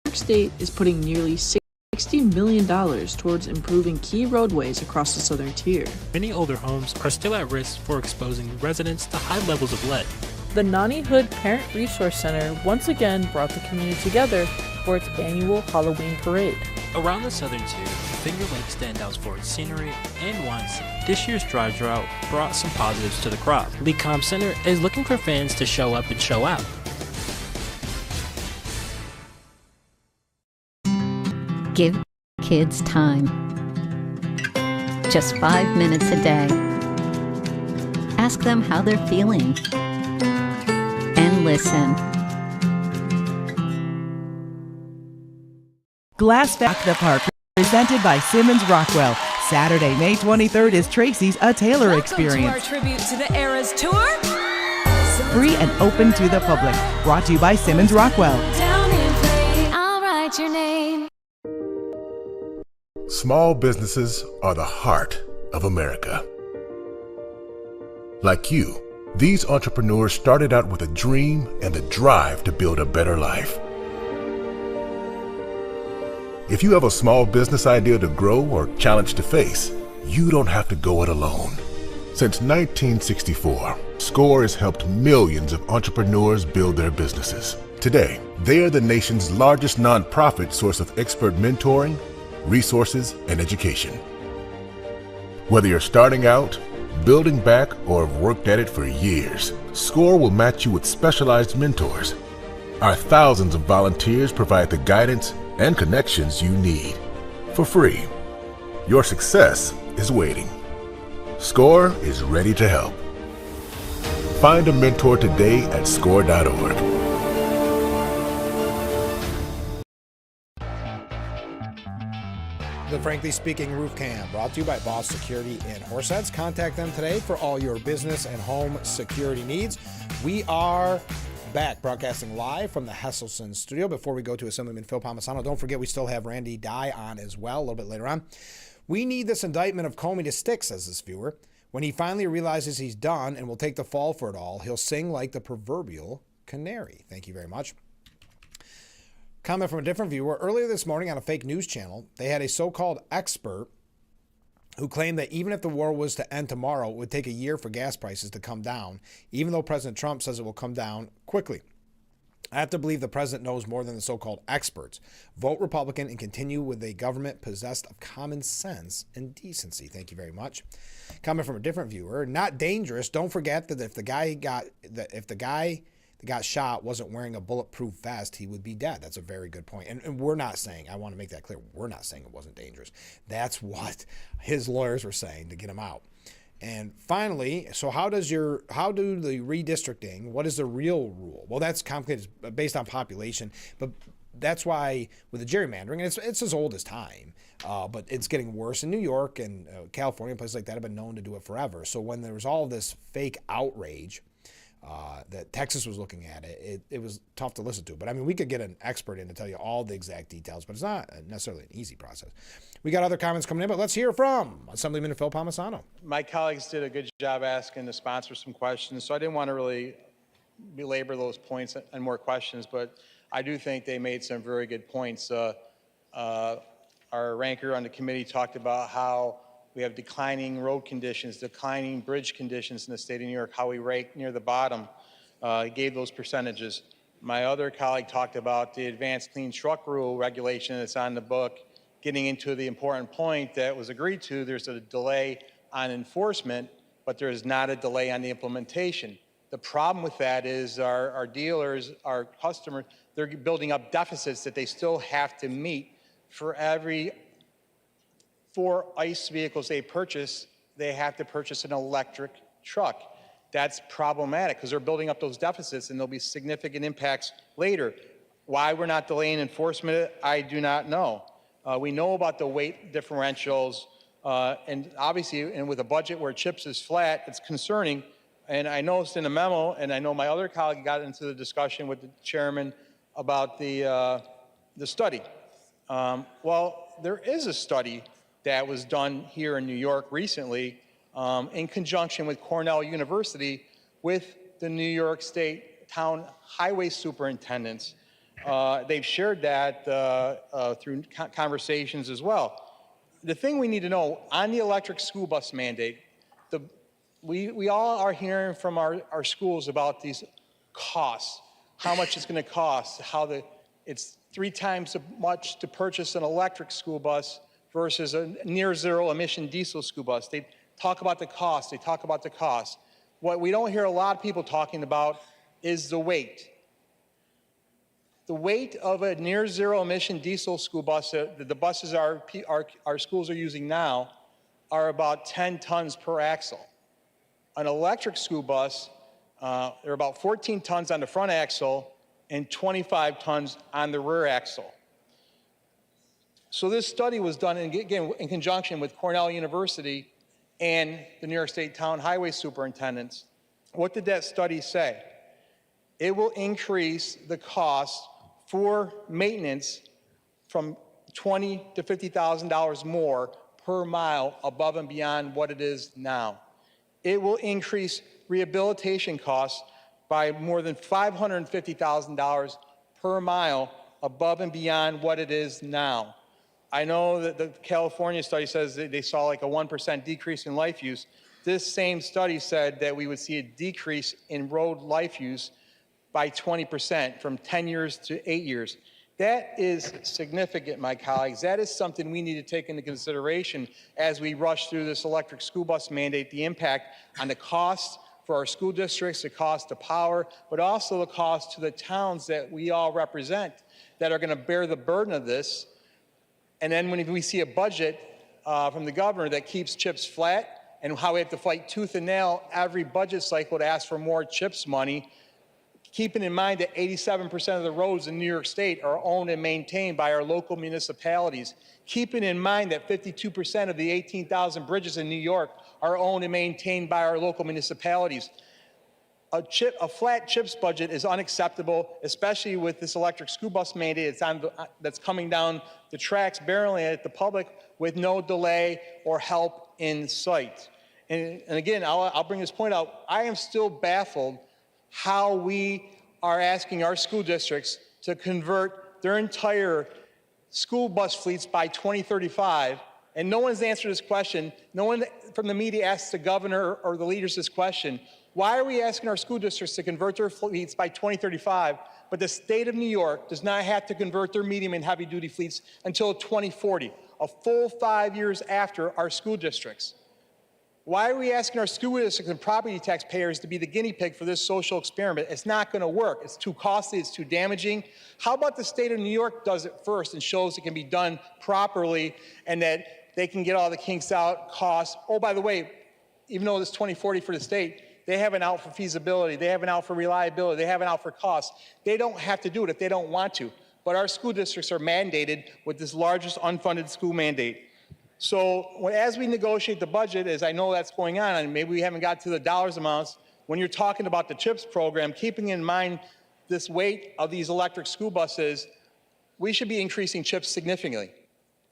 New York State is putting nearly $60 million towards improving key roadways across the southern tier. Many older homes are still at risk for exposing residents to high levels of lead. The Nani Hood Parent Resource Center once again brought the community together for its annual Halloween parade. Around the southern tier, Finger Lake stands out for its scenery and wine scene. This year's dry drought brought some positives to the crop. Lee Com Center is looking for fans to show up and show out. Give kids time. Just 5 minutes a day. Ask them how they're feeling. And listen. Glass Back the Park, presented by Simmons Rockwell. Saturday, May 23rd is Tracy's A Taylor Experience. Welcome to our tribute to the Eras Tour. Free and open to the public. Brought to you by Simmons Rockwell. Down and play, I'll write your name. Small businesses are the heart of America. Like you, these entrepreneurs started out with a dream and the drive to build a better life. If you have a small business idea to grow or challenge to face, you don't have to go it alone. Since 1964, SCORE has helped millions of entrepreneurs build their businesses. Today, they are the nation's largest nonprofit source of expert mentoring, resources, and education. Whether you're starting out, building back, or have worked at it for years, SCORE will match you with specialized mentors. Our thousands of volunteers provide the guidance and connections you need for free. Your success is waiting. SCORE is ready to help. Find a mentor today at score.org. The Frankly Speaking Roof Cam, brought to you by Boss Security in Horseheads. Contact them today for all your business and home security needs. We are back broadcasting live from the Hesselson studio. Before we go to Assemblyman Phil Palmisano, don't forget we still have Randy Dye on as well a little bit later on. We need this indictment of Comey to stick, says this viewer. When he finally realizes he's done and will take the fall for it all, he'll sing like the proverbial canary. Thank you very much. Comment from a different viewer. Earlier this morning on a fake news channel, they had a so-called expert who claimed that even if the war was to end tomorrow, it would take a year for gas prices to come down, even though President Trump says it will come down quickly. I have to believe the president knows more than the so-called experts. Vote Republican and continue with a government possessed of common sense and decency. Thank you very much. Comment from a different viewer. Not dangerous. Don't forget that if the guy that got shot wasn't wearing a bulletproof vest, he would be dead. That's a very good point. And we're not saying, I want to make that clear, we're not saying it wasn't dangerous. That's what his lawyers were saying to get him out. And finally, so how do the redistricting, what is the real rule? Well, that's complicated, based on population, but that's why with the gerrymandering, and it's as old as time, but it's getting worse in New York and California, places like that have been known to do it forever. So when there was all this fake outrage that Texas was looking at it was tough to listen to. But I mean, we could get an expert in to tell you all the exact details, but it's not necessarily an easy process. We got other comments coming in, but let's hear from Assemblyman Phil Palmisano. My colleagues did a good job asking the sponsor some questions, so I didn't want to really belabor those points and more questions, but I do think they made some very good points. Our ranker on the committee talked about how we have declining road conditions, declining bridge conditions in the state of New York, how we rank near the bottom. He gave those percentages. My other colleague talked about the advanced clean truck rule regulation that's on the book, getting into the important point that was agreed to. There's a delay on enforcement, but there is not a delay on the implementation. The problem with that is our dealers, our customers, they're building up deficits that they still have to meet. For every 4 ICE vehicles they purchase, they have to purchase an electric truck. That's problematic because they're building up those deficits and there'll be significant impacts later. Why we're not delaying enforcement, I do not know. We know about the weight differentials, and obviously, and with a budget where CHIPS is flat, it's concerning. And I noticed in the memo, and I know my other colleague got into the discussion with the chairman about the study. Well, there is a study that was done here in New York recently in conjunction with Cornell University with the New York State Town Highway Superintendents. They've shared that through conversations as well. The thing we need to know on the electric school bus mandate, we all are hearing from our schools about these costs, how much it's going to cost, how it's 3 times as much to purchase an electric school bus versus a near zero emission diesel school bus. They talk about the cost, What we don't hear a lot of people talking about is the weight. The weight of a near zero emission diesel school bus, the buses our schools are using now, are about 10 tons per axle. An electric school bus, they're about 14 tons on the front axle and 25 tons on the rear axle. So this study was done, again, in conjunction with Cornell University and the New York State Town Highway Superintendents. What did that study say? It will increase the cost for maintenance from $20,000 to $50,000 more per mile above and beyond what it is now. It will increase rehabilitation costs by more than $550,000 per mile above and beyond what it is now. I know that the California study says that they saw like a 1% decrease in life use. This same study said that we would see a decrease in road life use by 20% from 10 years to 8 years. That is significant, my colleagues. That is something we need to take into consideration as we rush through this electric school bus mandate, the impact on the cost for our school districts, the cost of power, but also the cost to the towns that we all represent that are going to bear the burden of this. And then when we see a budget from the governor that keeps CHIPS flat and how we have to fight tooth and nail every budget cycle to ask for more CHIPS money, keeping in mind that 87% of the roads in New York State are owned and maintained by our local municipalities, keeping in mind that 52% of the 18,000 bridges in New York are owned and maintained by our local municipalities. A flat CHIPS budget is unacceptable, especially with this electric school bus mandate that's coming down the tracks, barreling at the public with no delay or help in sight. And again, I'll bring this point out. I am still baffled how we are asking our school districts to convert their entire school bus fleets by 2035, and no one's answered this question. No one from the media asks the governor or the leaders this question. Why are we asking our school districts to convert their fleets by 2035, but the state of New York does not have to convert their medium and heavy duty fleets until 2040, a full 5 years after our school districts? Why are we asking our school districts and property taxpayers to be the guinea pig for this social experiment? It's not going to work. It's too costly. It's too damaging. How about the state of New York does it first and shows it can be done properly and that they can get all the kinks out, costs. Oh, by the way, even though it's 2040 for the state, they have an out for feasibility. They have an out for reliability. They have an out for cost. They don't have to do it if they don't want to. But our school districts are mandated with this largest unfunded school mandate. So as we negotiate the budget, as I know that's going on, and maybe we haven't got to the dollars amounts, when you're talking about the CHIPS program, keeping in mind this weight of these electric school buses, we should be increasing CHIPS significantly.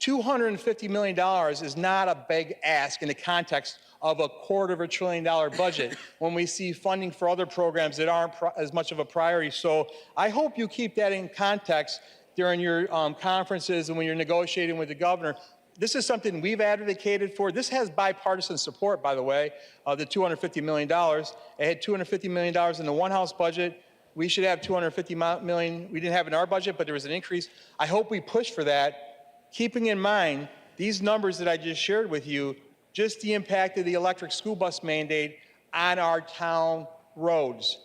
$250 million is not a big ask in the context of a $250 billion budget when we see funding for other programs that aren't as much of a priority. So I hope you keep that in context during your conferences and when you're negotiating with the governor. This is something we've advocated for. This has bipartisan support, by the way, the $250 million. It had $250 million in the one House budget. We should have $250 million. We didn't have in our budget, but there was an increase. I hope we push for that, keeping in mind these numbers that I just shared with you, just the impact of the electric school bus mandate on our town roads.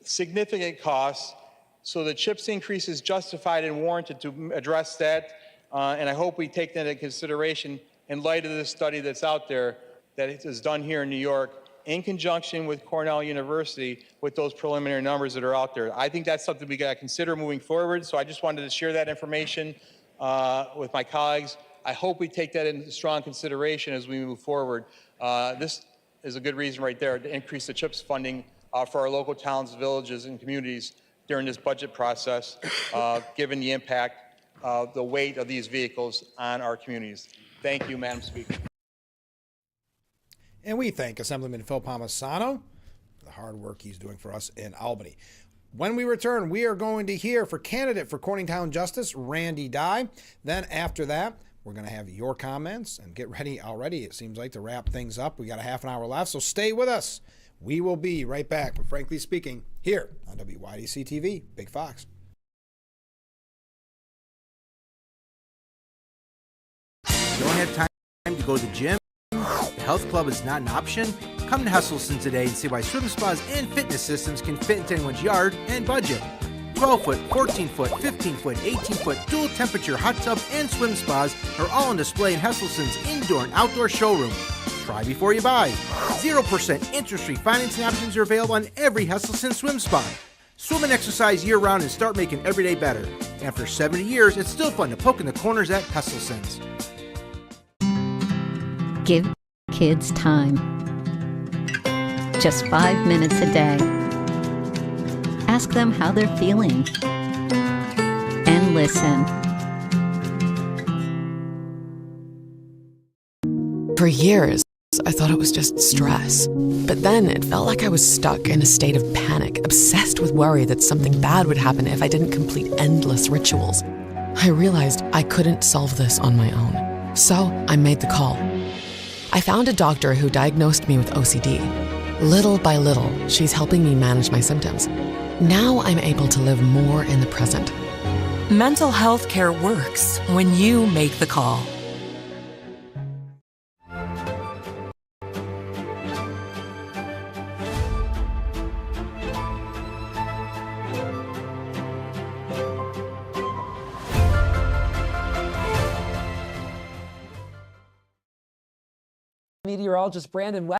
Significant costs. So the CHIPS increase is justified and warranted to address that. And I hope we take that into consideration in light of this study that's out there that is done here in New York in conjunction with Cornell University with those preliminary numbers that are out there. I think that's something we got to consider moving forward. So I just wanted to share that information with my colleagues. I hope we take that into strong consideration as we move forward. This is a good reason right there to increase the CHIPS funding for our local towns, villages, and communities during this budget process, given the impact the weight of these vehicles on our communities. Thank you, Madam Speaker. And we thank Assemblyman Phil Palmisano for the hard work he's doing for us in Albany. When we return, we are going to hear for candidate for Corningtown Justice, Randy Dye. Then after that, we're going to have your comments and get ready already, it seems like, to wrap things up. We got a half an hour left, so stay with us. We will be right back with Frankly Speaking here on WYDC TV, Big Fox. You don't have time to go to the gym? The health club is not an option? Come to Hesselson today and see why swim spas and fitness systems can fit into anyone's yard and budget. 12-foot, 14-foot, 15-foot, 18-foot dual temperature hot tub and swim spas are all on display in Hesselson's indoor and outdoor showroom. Try before you buy. 0% interest-free financing options are available on every Hesselson swim spa. Swim and exercise year-round and start making every day better. After 70 years, it's still fun to poke in the corners at Hesselson's. Give kids time. Just 5 minutes a day. Ask them how they're feeling. And listen. For years, I thought it was just stress. But then it felt like I was stuck in a state of panic, obsessed with worry that something bad would happen if I didn't complete endless rituals. I realized I couldn't solve this on my own. So I made the call. I found a doctor who diagnosed me with OCD. Little by little, she's helping me manage my symptoms. Now I'm able to live more in the present. Mental health care works when you make the call. Meteorologist Brandon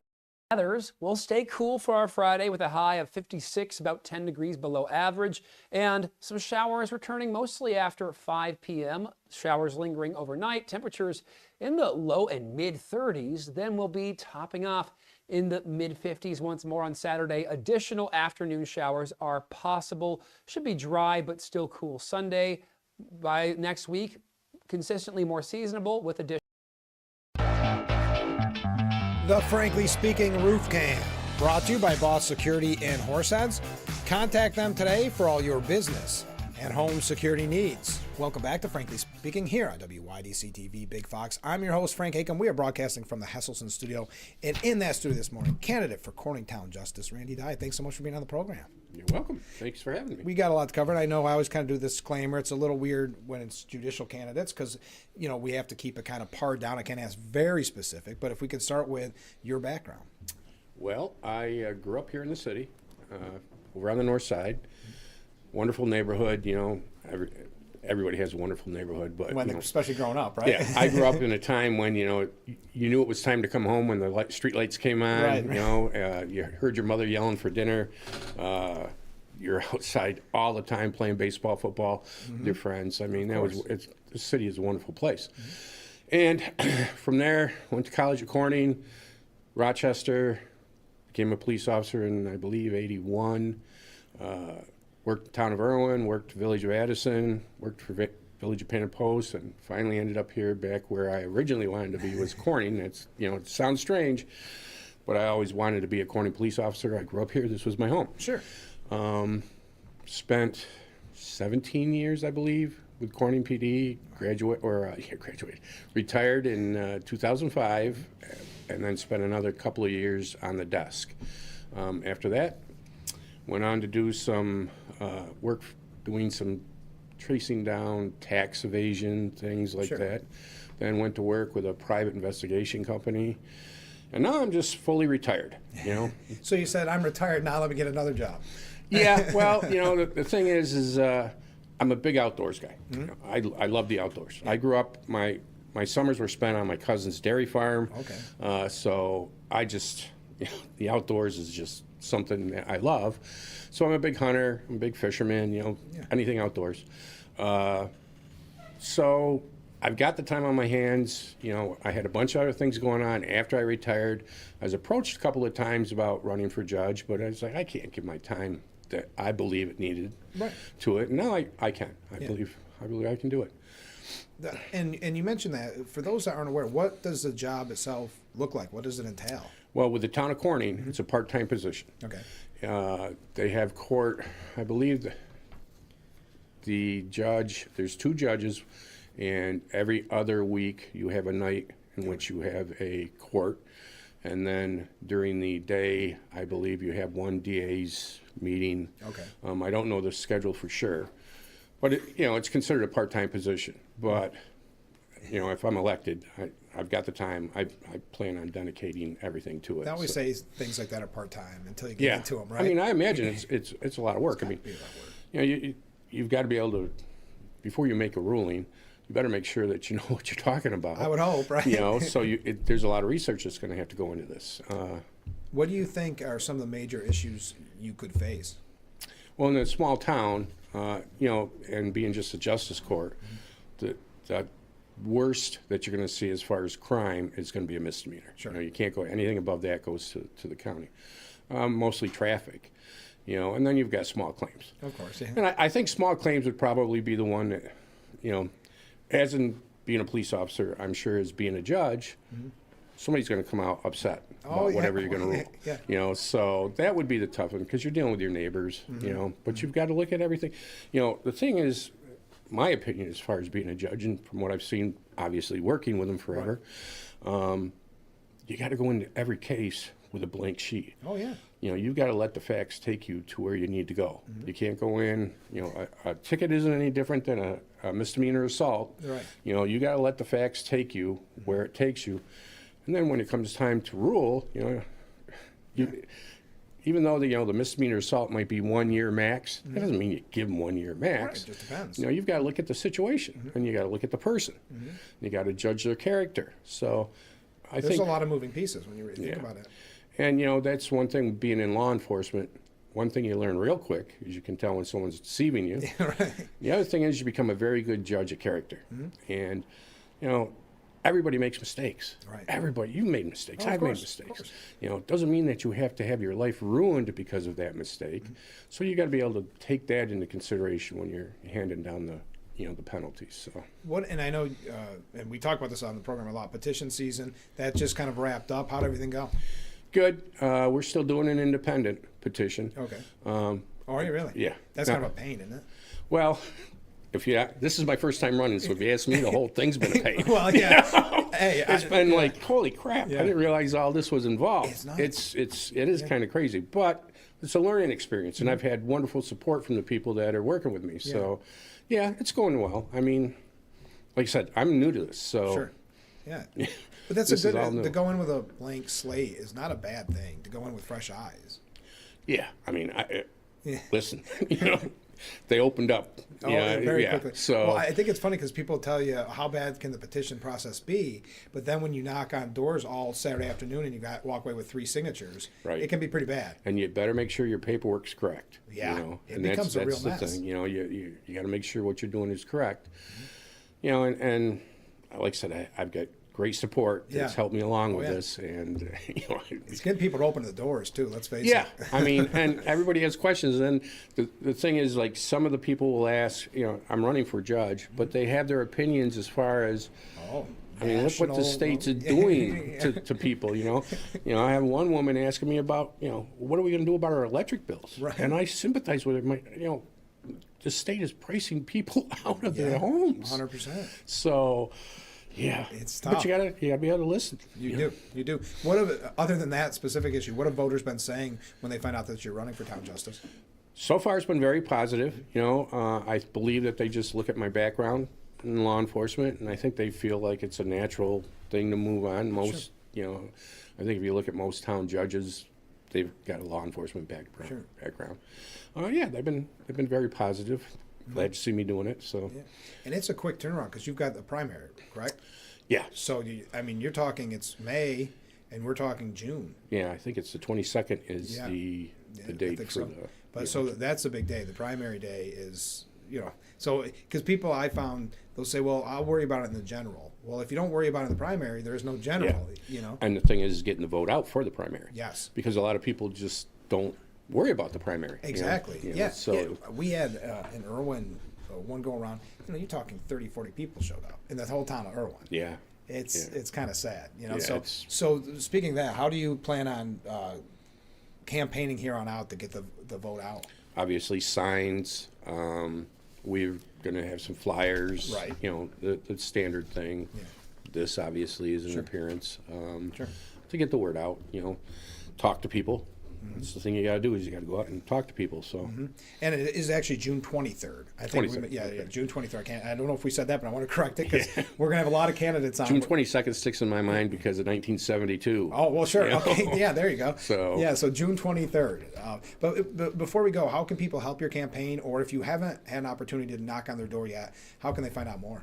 Weathers will stay cool for our Friday with a high of 56, about 10 degrees below average, and some showers returning mostly after 5 p.m. Showers lingering overnight. Temperatures in the low and mid 30s. Then we'll be topping off in the mid 50s once more on Saturday. Additional afternoon showers are possible. Should be dry but still cool Sunday. By next week, consistently more seasonable with additional. The Frankly Speaking Roof Cam, brought to you by Boss Security and Horseheads. Contact them today for all your business and home security needs. Welcome back to Frankly Speaking here on WYDC TV Big Fox. I'm your host, Frank Acom. We are broadcasting from the Hesselson studio. And in that studio this morning, candidate for Corningtown Justice, Randy Dye. Thanks so much for being on the program. You're welcome. Thanks for having me. We got a lot to cover. I know I always kind of do this disclaimer. It's a little weird when it's judicial candidates because, you know, we have to keep it kind of pared down. I can't ask very specific, but if we could start with your background. Well, I grew up here in the city, over on the north side. Wonderful neighborhood, you know. Everybody has a wonderful neighborhood, but when, you know, especially growing up, right? Yeah, I grew up in a time when you knew it was time to come home when the street lights came on. Right. You know, you heard your mother yelling for dinner. You're outside all the time playing baseball, football with your friends. I mean, the city is a wonderful place. And from there, went to college at Corning, Rochester, became a police officer in, I believe, '81. Worked the town of Irwin, worked village of Addison, worked for village of Painted Post, and finally ended up here back where I originally wanted to be was Corning. It's, you know, it sounds strange, but I always wanted to be a Corning police officer. I grew up here. This was my home. Sure. Spent 17 years, I believe, with Corning PD. Retired in 2005, and then spent another couple of years on the desk. After that, went on to do some work doing some tracing down tax evasion, things like that. Then went to work with a private investigation company. And now I'm just fully retired, you know. So you said, I'm retired now, let me get another job. Yeah, well, you know, the thing is I'm a big outdoors guy. You know, I love the outdoors. I grew up, my summers were spent on my cousin's dairy farm. Okay. So I just, you know, the outdoors is just something that I love. So I'm a big hunter, I'm a big fisherman, you know, anything outdoors. So I've got the time on my hands. You know, I had a bunch of other things going on after I retired. I was approached a couple of times about running for judge, but I was like, I can't give my time that I believe it needed to it. And now I can. I believe I can do it. And you mentioned that. For those that aren't aware, what does the job itself look like? What does it entail? Well, with the town of Corning, it's a part-time position. Okay. They have court, I believe the judge, there's 2 judges, and every other week you have a night in which you have a court. And then during the day, I believe you have 1 DA's meeting. Okay. I don't know the schedule for sure. But, it's considered a part-time position. But, if I'm elected, I've got the time. I plan on dedicating everything to it. They always say things like that are part-time until you get into them, right? I mean, I imagine it's a lot of work. I mean, you've got to be able to, before you make a ruling, you better make sure that you know what you're talking about. I would hope, right? So there's a lot of research that's going to have to go into this. What do you think are some of the major issues you could face? Well, in a small town, and being just a justice court, the worst that you're going to see as far as crime is going to be a misdemeanor. Sure. You can't go, anything above that goes to the county. Mostly traffic, and then you've got small claims. Of course, yeah. And I think small claims would probably be the one that, as in being a police officer, I'm sure as being a judge, somebody's going to come out upset about whatever you're going to rule. Yeah. So that would be the tough one because you're dealing with your neighbors, but you've got to look at everything. The thing is, my opinion as far as being a judge, and from what I've seen, obviously working with them forever, you got to go into every case with a blank sheet. Oh, yeah. You know, you've got to let the facts take you to where you need to go. You can't go in, you know, a ticket isn't any different than a misdemeanor assault. Right. You know, you got to let the facts take you where it takes you. And then when it comes time to rule, you know, even though the misdemeanor assault might be 1 year max, that doesn't mean you give them 1 year max. Right, it just depends. You know, you've got to look at the situation, and you got to look at the person. You got to judge their character. So I There's think a lot of moving pieces when you really think about it. And, you know, that's one thing being in law enforcement. One thing you learn real quick is you can tell when someone's deceiving you. Right. The other thing is you become a very good judge of character. And, you know, everybody makes mistakes. Right. Everybody. You've made mistakes. Oh, of I've course, made mistakes. of course. You know, it doesn't mean that you have to have your life ruined because of that mistake. So you got to be able to take that into consideration when you're handing down the penalties. So What, and I know, and we talk about this on the program a lot, petition season, that just kind of wrapped up. How'd everything go? good. We're still doing an independent petition. Okay. Are you really? Yeah. That's kind of a pain, isn't it? Well, this is my first time running, so if you ask me, the whole thing's been a pain. Well, yeah. You know? Hey, it's been like, holy crap! Yeah. I didn't realize all this was involved. It's not. It is kind of crazy, but it's a learning experience, and I've had wonderful support from the people that are working with me. So, yeah, it's going well. I mean, like I said, I'm new to this, so Sure. Yeah. But that's This a is all good. new. To go in with a blank slate is not a bad thing. To go in with fresh eyes. yeah. I mean, Yeah. listen, you know, they opened up. Oh, yeah, very yeah. quickly. So well, I think it's funny because people tell you how bad can the petition process be, but then when you knock on doors all Saturday afternoon and you walk away with 3 signatures, Right. it can be pretty bad. and you better make sure your paperwork's correct. Yeah, you know? it and becomes a that's real the mess. thing. You know, you got to make sure what you're doing is correct. You know, and like I said, I've got great support that's Yeah. helped me along Oh, with yeah. this, and you know, It's getting people to open the doors too. Let's face yeah. it. I mean, and everybody has questions. And the thing is, like, some of the people will ask, you know, I'm running for judge, but they have their opinions as far as. Oh. I mean, look what the states are doing to people, you know. You know, I have one woman asking me about, you know, what are we going to do about our electric bills? Right. And I sympathize with her. You know, the state is pricing people out of their homes. 100%. So, yeah. It's But tough. you gotta be able to listen. You do. What have, other than that specific issue, what have voters been saying when they find out that you're running for town justice? So far, it's been very positive. You know, I believe that they just look at my background in law enforcement, and I think they feel like it's a natural thing to move on. Most, you know, I think if you look at most town judges, they've got a law enforcement background. Yeah, they've been very positive. Glad to see me doing it. So, Yeah. And it's a quick turnaround because you've got the primary, correct? yeah, So, you're talking it's May, and we're talking June. yeah. I think it's the 22nd is Yeah. the I date think for so. the. But so that's a big day. The primary day is, you know, so because people I found, they'll say, well, I'll worry about it in the general. Well, if you don't worry about it in the primary, there is no general, you know? And the thing is getting the vote out for the primary. Yes. Because a lot of people just don't worry about the primary. you know? Exactly. You know, Yeah. So. Yeah. We had in Irwin, one go around, you know, you're talking 30, 40 people showed up in the whole town of Irwin. Yeah. It's kind of sad, you know. Yeah, so speaking of that, how do you plan on campaigning here on out to get the vote out? Obviously, signs. We're going to have some flyers. Right. You know, the standard thing. Yeah. This obviously is an Sure. appearance. Sure. To get the word out. You know, talk to people. That's the thing you got to do is you got to go out and talk to people. So. And it is actually June 23rd. I think. 23rd, Yeah, okay. June 23rd. I don't know if we said that, but I want to correct it because we're going to have a lot of candidates on. June 22nd sticks in my mind because of 1972. Oh, well, sure. you know? Okay. Yeah, there you go. So. Yeah, so June 23rd. But before we go, how can people help your campaign? Or if you haven't had an opportunity to knock on their door yet, how can they find out more?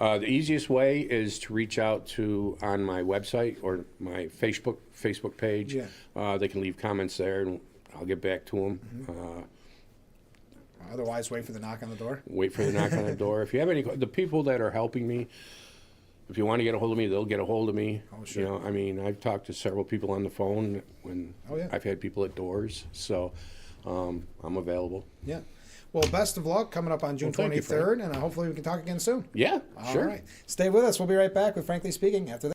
The easiest way is to reach out to on my website or my Facebook page. Yeah. They can leave comments there, and I'll get back to them. Otherwise, wait for the knock on the door. Wait for the knock on the door. If you have the people that are helping me, if you want to get a hold of me, they'll get a hold of me. Oh, sure. You know, I mean, I've talked to several people on the phone when I've had people at doors, so I'm available. Yeah. Well, best of luck coming up on June Well, thank you, 23rd, Frank. and hopefully we can talk again soon. Yeah, All sure. right. Stay with us. We'll be right back with Frankly Speaking after that.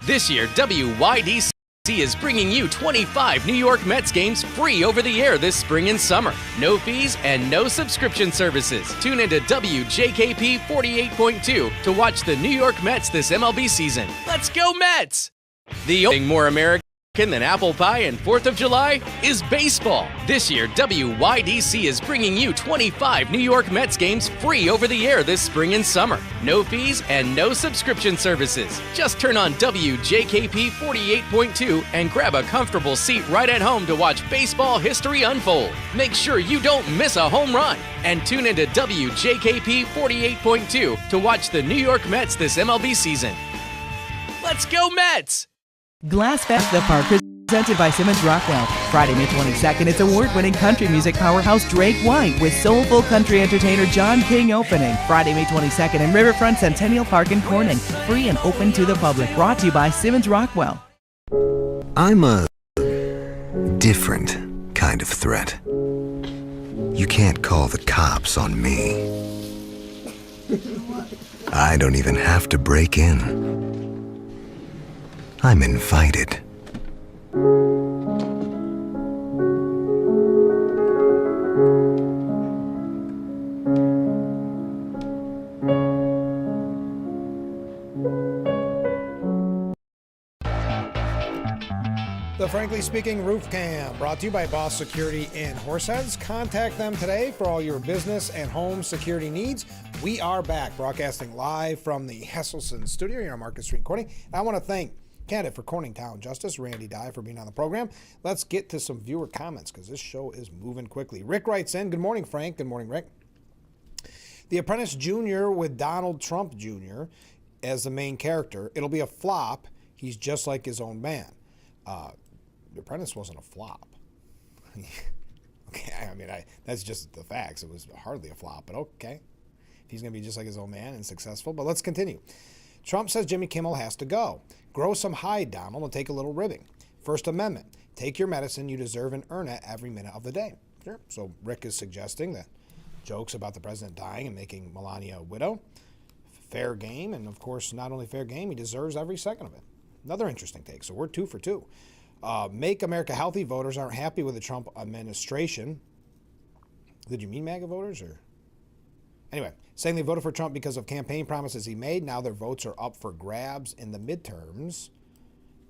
This year, WYDC WYDC is bringing you 25 New York Mets games free over the air this spring and summer. No fees and no subscription services. Tune into WJKP 48.2 to watch the New York Mets this MLB season. Let's go Mets! The only thing more American than apple pie and 4th of July is baseball. This year, WYDC is bringing you 25 New York Mets games free over the air this spring and summer. No fees and no subscription services. Just turn on WJKP 48.2 and grab a comfortable seat right at home to watch baseball history unfold. Make sure you don't miss a home run. And tune into WJKP 48.2 to watch the New York Mets this MLB season. Let's go Mets! Glass Fest the Park, presented by Simmons Rockwell. Friday, May 22nd, it's award-winning country music powerhouse Drake White with soulful country entertainer John King opening. Friday, May 22nd in Riverfront Centennial Park in Corning. Free and open to the public. Brought to you by Simmons Rockwell. I'm a different kind of threat. You can't call the cops on me. I don't even have to break in. I'm invited. The Frankly Speaking Roof Cam, brought to you by Boss Security in Horseheads. Contact them today for all your business and home security needs. We are back, broadcasting live from the Hesselson studio here on Market Street in Corning. I want to thank candidate for Corning Town Justice, Randy Dye, for being on the program. Let's get to some viewer comments because this show is moving quickly. Rick writes in, good morning, Frank. Good morning, Rick. The Apprentice Jr. with Donald Trump Jr. as the main character. It'll be a flop. He's just like his own man. The Apprentice wasn't a flop. Okay, I mean, that's just the facts. It was hardly a flop, but okay. He's going to be just like his own man and successful. But let's continue. Trump says Jimmy Kimmel has to go. Grow some hide, Donald, and take a little ribbing. First Amendment. Take your medicine. You deserve and earn it every minute of the day. Sure. So Rick is suggesting that jokes about the president dying and making Melania a widow, fair game. And, of course, not only fair game, he deserves every second of it. Another interesting take. So we're 2 for 2. Make America healthy. Voters aren't happy with the Trump administration. Did you mean MAGA voters? Or anyway, saying they voted for Trump because of campaign promises he made. Now their votes are up for grabs in the midterms.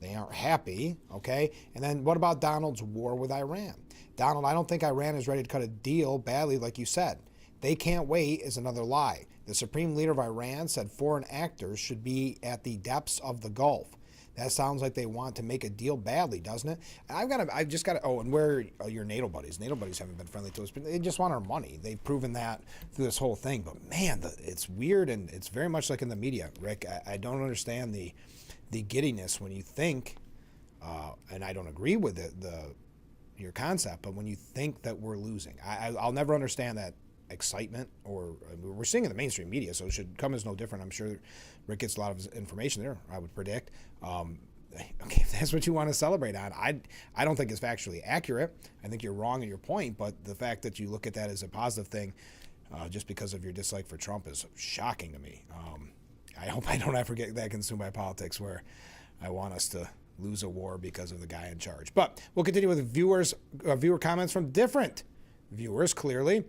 They aren't happy, okay? And then what about Donald's war with Iran? Donald, I don't think Iran is ready to cut a deal badly like you said. They can't wait is another lie. The supreme leader of Iran said foreign actors should be at the depths of the Gulf. That sounds like they want to make a deal badly, doesn't it? I've just got to, and where are your NATO buddies? NATO buddies haven't been friendly to us, but they just want our money. They've proven that through this whole thing. But man, it's weird, and it's very much like in the media, Rick. I don't understand the giddiness when you think, and I don't agree with your concept, but when you think that we're losing. I'll never understand that excitement, or we're seeing in the mainstream media, so it should come as no different. I'm sure Rick gets a lot of information there, I would predict. Okay, if that's what you want to celebrate on, I don't think it's factually accurate. I think you're wrong in your point, but the fact that you look at that as a positive thing just because of your dislike for Trump is shocking to me. I hope I don't ever get that consumed by politics where I want us to lose a war because of the guy in charge. But we'll continue with viewer comments from different viewers, clearly.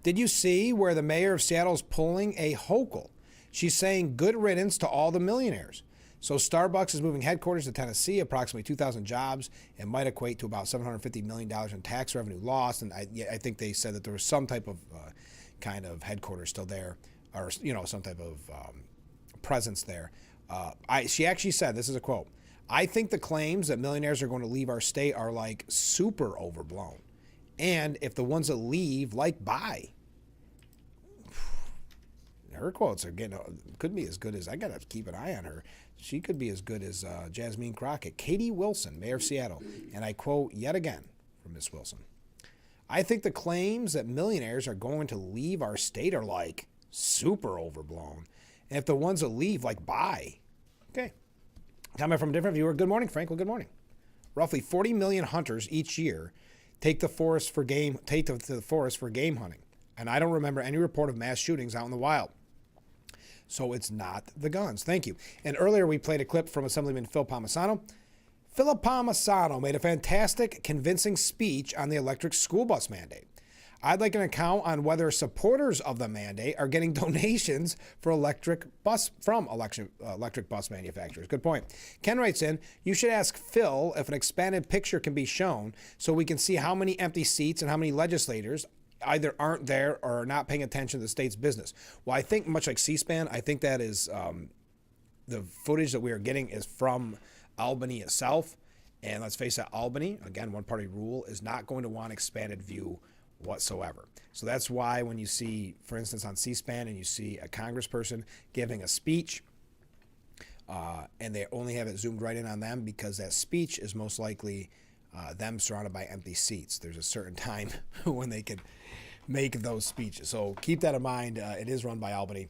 Did you see where the mayor of Seattle is pulling a Hochul? She's saying good riddance to all the millionaires. So Starbucks is moving headquarters to Tennessee, approximately 2,000 jobs, and might equate to about $750 million in tax revenue lost. And I think they said that there was some type of kind of headquarters still there, or some type of presence there. She actually said, this is a quote, "I think the claims that millionaires are going to leave our state are like super overblown. And if the ones that leave like buy." Her quotes are could be as good as, I got to keep an eye on her. She could be as good as Jasmine Crockett. Katie Wilson, mayor of Seattle. And I quote yet again from Miss Wilson. "I think the claims that millionaires are going to leave our state are like super overblown. And if the ones that leave like buy." Okay. Comment from a different viewer. Good morning, Frank. Well, good morning. Roughly 40 million hunters each year take to the forest for game hunting. And I don't remember any report of mass shootings out in the wild. So it's not the guns. Thank you. And earlier we played a clip from Assemblyman Phil Palmisano. Philip Palmisano made a fantastic, convincing speech on the electric school bus mandate. I'd like an account on whether supporters of the mandate are getting donations for electric bus manufacturers. Good point. Ken writes in, you should ask Phil if an expanded picture can be shown so we can see how many empty seats and how many legislators either aren't there or are not paying attention to the state's business. Well, I think much like C-SPAN, I think that is the footage that we are getting is from Albany itself. And let's face it, Albany, again, one-party rule, is not going to want expanded view whatsoever. So that's why when you see, for instance, on C-SPAN and you see a congressperson giving a speech and they only have it zoomed right in on them because that speech is most likely them surrounded by empty seats. There's a certain time when they can make those speeches. So keep that in mind. It is run by Albany,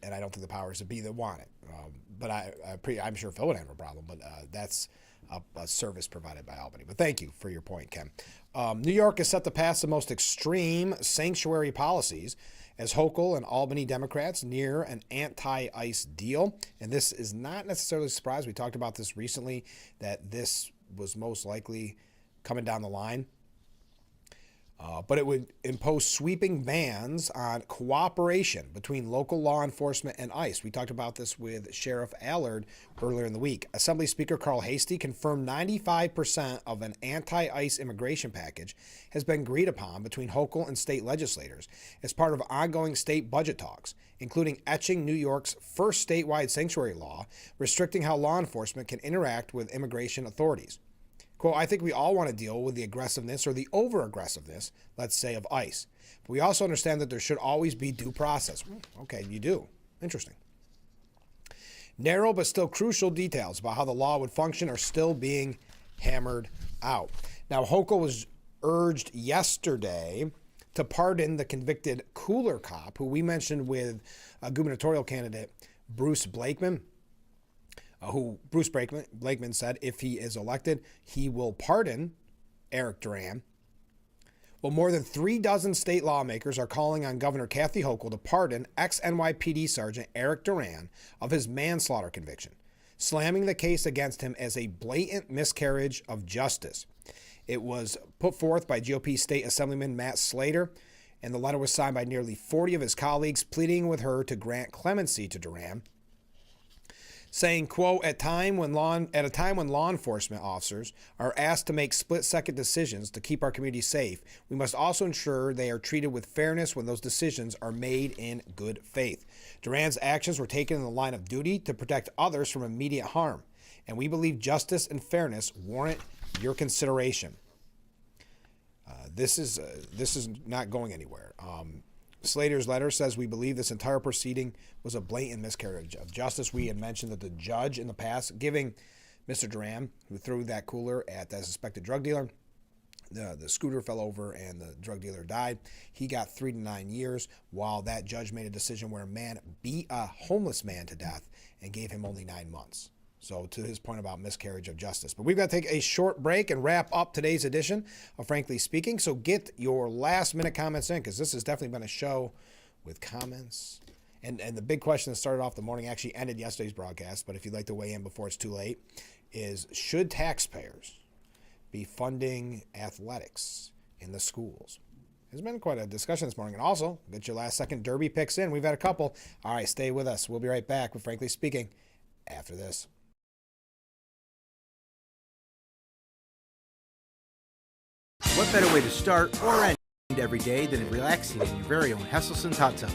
and I don't think the powers that be that want it. But I'm sure Phil would have a problem, but that's a service provided by Albany. But thank you for your point, Ken. New York is set to pass the most extreme sanctuary policies as Hochul and Albany Democrats near an anti-ICE deal. And this is not necessarily a surprise. We talked about this recently, that this was most likely coming down the line. But it would impose sweeping bans on cooperation between local law enforcement and ICE. We talked about this with Sheriff Allard earlier in the week. Assembly Speaker Carl Hastie confirmed 95% of an anti-ICE immigration package has been agreed upon between Hochul and state legislators as part of ongoing state budget talks, including etching New York's first statewide sanctuary law, restricting how law enforcement can interact with immigration authorities. Quote, I think we all want to deal with the aggressiveness or the over-aggressiveness, let's say, of ICE. But we also understand that there should always be due process. Okay, you do. Interesting. Narrow but still crucial details about how the law would function are still being hammered out. Now, Hochul was urged yesterday to pardon the convicted cooler cop, who we mentioned with gubernatorial candidate Bruce Blakeman, who Bruce Blakeman said if he is elected, he will pardon Eric Duran. Well, more than 36 state lawmakers are calling on Governor Kathy Hochul to pardon ex-NYPD Sergeant Eric Duran of his manslaughter conviction, slamming the case against him as a blatant miscarriage of justice. It was put forth by GOP State Assemblyman Matt Slater, and the letter was signed by nearly 40 of his colleagues, pleading with her to grant clemency to Duran, saying, quote, at a time when law enforcement officers are asked to make split-second decisions to keep our community safe, we must also ensure they are treated with fairness when those decisions are made in good faith. Duran's actions were taken in the line of duty to protect others from immediate harm, and we believe justice and fairness warrant your consideration. This is not going anywhere. Slater's letter says we believe this entire proceeding was a blatant miscarriage of justice. We had mentioned that the judge in the past giving Mr. Duran, who threw that cooler at that suspected drug dealer, the scooter fell over and the drug dealer died. He got 3 to 9 years, while that judge made a decision where a man beat a homeless man to death and gave him only 9 months. So to his point about miscarriage of justice. But we've got to take a short break and wrap up today's edition of Frankly Speaking. So get your last minute comments in, because this has definitely been a show with comments. And the big question that started off the morning actually ended yesterday's broadcast, but if you'd like to weigh in before it's too late, is should taxpayers be funding athletics in the schools? There's been quite a discussion this morning. And also, get your last second Derby picks in. We've had a couple. All right, stay with us. We'll be right back with Frankly Speaking after this. What better way to start or end every day than relaxing in your very own Hesselson's hot tub?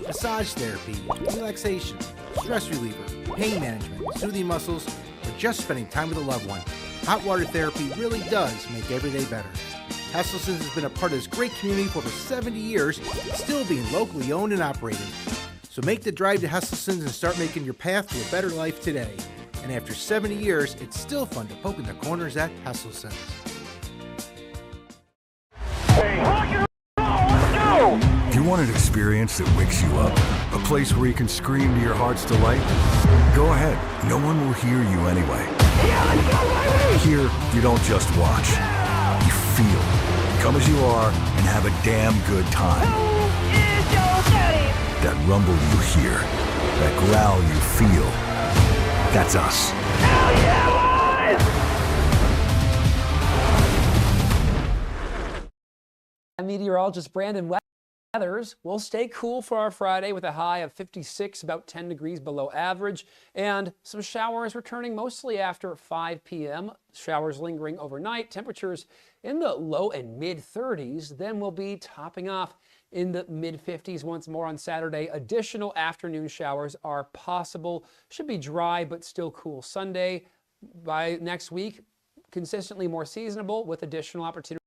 Massage therapy, relaxation, stress reliever, pain management, soothing muscles, or just spending time with a loved one. Hot water therapy really does make every day better. Hesselson's has been a part of this great community for over 70 years, still being locally owned and operated. So make the drive to Hesselson's and start making your path to a better life today. And after 70 years, it's still fun to poke in the corners at Hesselson's. If you want an experience that wakes you up, a place where you can scream to your heart's delight, go ahead. No one will hear you anyway. Here, you don't just watch. You feel. Come as you are and have a damn good time. That rumble you hear, that growl you feel, that's us. Meteorologist Brandon Weathers will stay cool for our Friday with a high of 56, about 10 degrees below average, and some showers returning mostly after 5 p.m. Showers lingering overnight. Temperatures in the low and mid 30s. Then we'll be topping off in the mid 50s once more on Saturday. Additional afternoon showers are possible. Should be dry but still cool Sunday. By next week, consistently more seasonable with additional opportunities.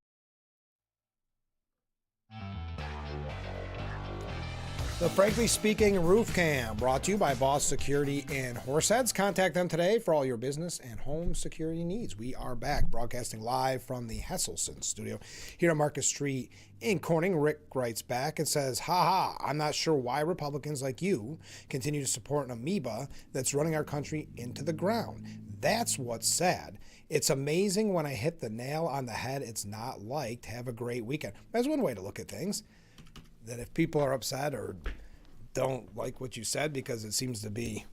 The Frankly Speaking Roof Cam, brought to you by Boss Security in Horseheads. Contact them today for all your business and home security needs. We are back, broadcasting live from the Hesselson studio here on Market Street in Corning. Rick writes back and says, "Ha ha, I'm not sure why Republicans like you continue to support an amoeba that's running our country into the ground. That's what's sad. It's amazing when I hit the nail on the head. It's not liked. Have a great weekend." That's one way to look at things. That if people are upset or don't like what you said because it seems to be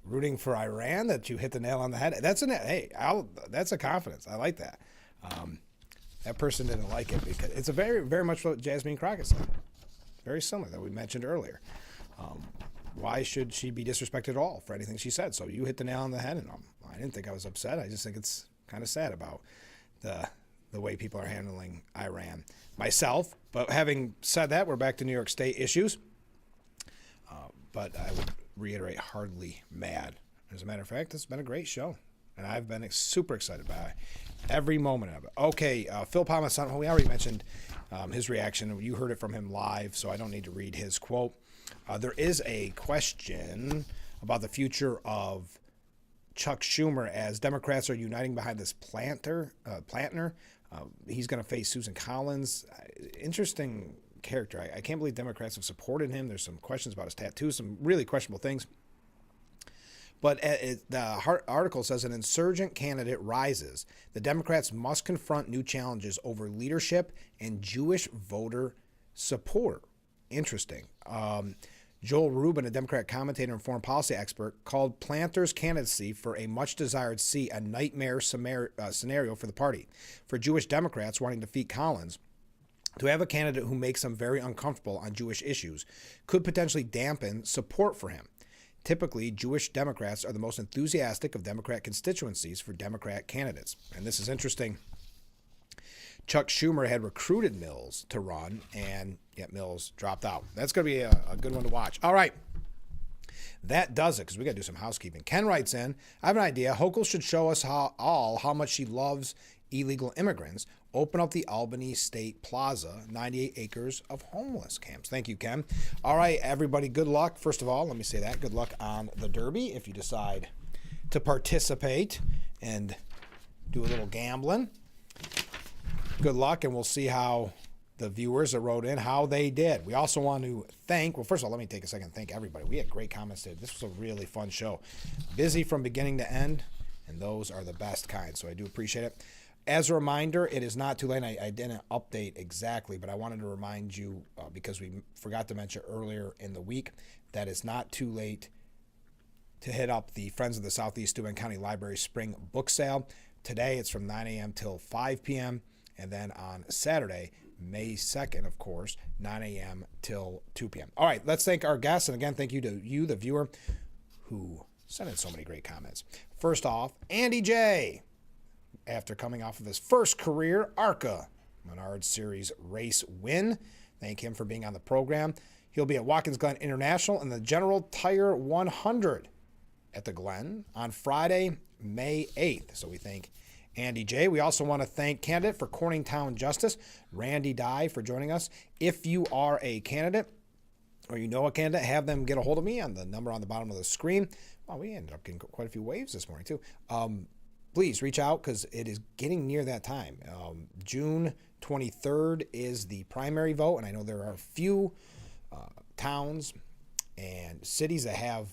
rooting for Iran, that you hit the nail on the head. That's a confidence. I like that. That person didn't like it because it's a very much what Jasmine Crockett said. Very similar that we mentioned earlier. Why should she be disrespected at all for anything she said? So you hit the nail on the head, and I didn't think I was upset. I just think it's kind of sad about the way people are handling Iran. Myself, but having said that, we're back to New York State issues. But I would reiterate, hardly mad. As a matter of fact, it's been a great show, and I've been super excited by every moment of it. Okay, Phil Palmasano, we already mentioned his reaction. You heard it from him live, so I don't need to read his quote. There is a question about the future of Chuck Schumer as Democrats are uniting behind this Plantner. He's going to face Susan Collins. Interesting character. I can't believe Democrats have supported him. There's some questions about his tattoos, some really questionable things. But the article says an insurgent candidate rises. The Democrats must confront new challenges over leadership and Jewish voter support. Interesting. Joel Rubin, a Democrat commentator and foreign policy expert, called Planter's candidacy for a much-desired seat a nightmare scenario for the party. For Jewish Democrats wanting to defeat Collins, to have a candidate who makes them very uncomfortable on Jewish issues could potentially dampen support for him. Typically, Jewish Democrats are the most enthusiastic of Democrat constituencies for Democrat candidates. And this is interesting. Chuck Schumer had recruited Mills to run, and yet Mills dropped out. That's going to be a good one to watch. All right. That does it, because we got to do some housekeeping. Ken writes in, I have an idea. Hochul should show us how much she loves illegal immigrants. Open up the Albany State Plaza, 98 acres of homeless camps. Thank you, Ken. All right, everybody, good luck. First of all, let me say that. Good luck on the Derby if you decide to participate and do a little gambling. Good luck, and we'll see how the viewers that wrote in, how they did. We also want to thank, well, first of all, let me take a second and thank everybody. We had great comments today. This was a really fun show. Busy from beginning to end, and those are the best kind, so I do appreciate it. As a reminder, it is not too late. I didn't update exactly, but I wanted to remind you, because we forgot to mention earlier in the week, that it's not too late to hit up the Friends of the Southeast Steuben County Library Spring Book Sale. Today, it's from 9 a.m. till 5 p.m., and then on Saturday, May 2nd, of course, 9 a.m. till 2 p.m. All right, let's thank our guests. And again, thank you to you, the viewer, who sent in so many great comments. First off, Andy J. After coming off of his first career ARCA Menard Series race win. Thank him for being on the program. He'll be at Watkins Glen International in the General Tire 100 at the Glen on Friday, May 8th. So we thank Andy J. We also want to thank candidate for Corning Town Justice, Randy Dye, for joining us. If you are a candidate or you know a candidate, have them get a hold of me on the number on the bottom of the screen. Well, we ended up getting quite a few waves this morning, too. Please reach out because it is getting near that time. June 23rd is the primary vote, and I know there are a few towns and cities that have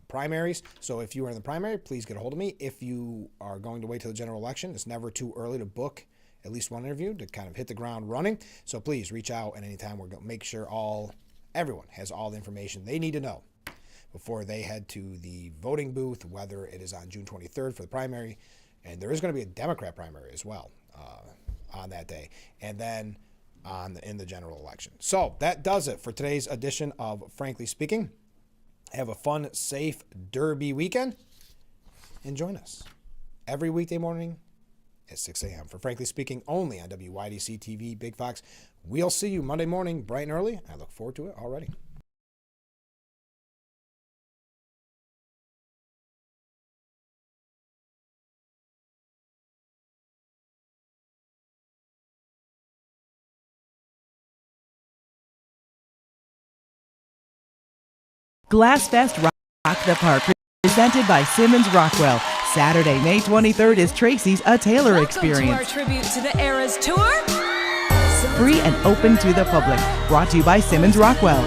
primaries. So if you are in the primary, please get a hold of me. If you are going to wait till the general election, it's never too early to book at least one interview to kind of hit the ground running. So please reach out at any time. We're going to make sure everyone has all the information they need to know before they head to the voting booth, whether it is on June 23rd for the primary And there is going to be a Democrat primary as well on that day. And then in the general election. So that does it for today's edition of Frankly Speaking. Have a fun, safe Derby weekend. And join us every weekday morning at 6 a.m. for Frankly Speaking only on WYDC TV, Big Fox. We'll see you Monday morning, bright and early. I look forward to it already. Glass Fest Rock the Park, presented by Simmons Rockwell. Saturday, May 23rd is Tracy's A Taylor Experience. Welcome to our tribute to the Eras Tour. Free and open to the public. Brought to you by Simmons Rockwell.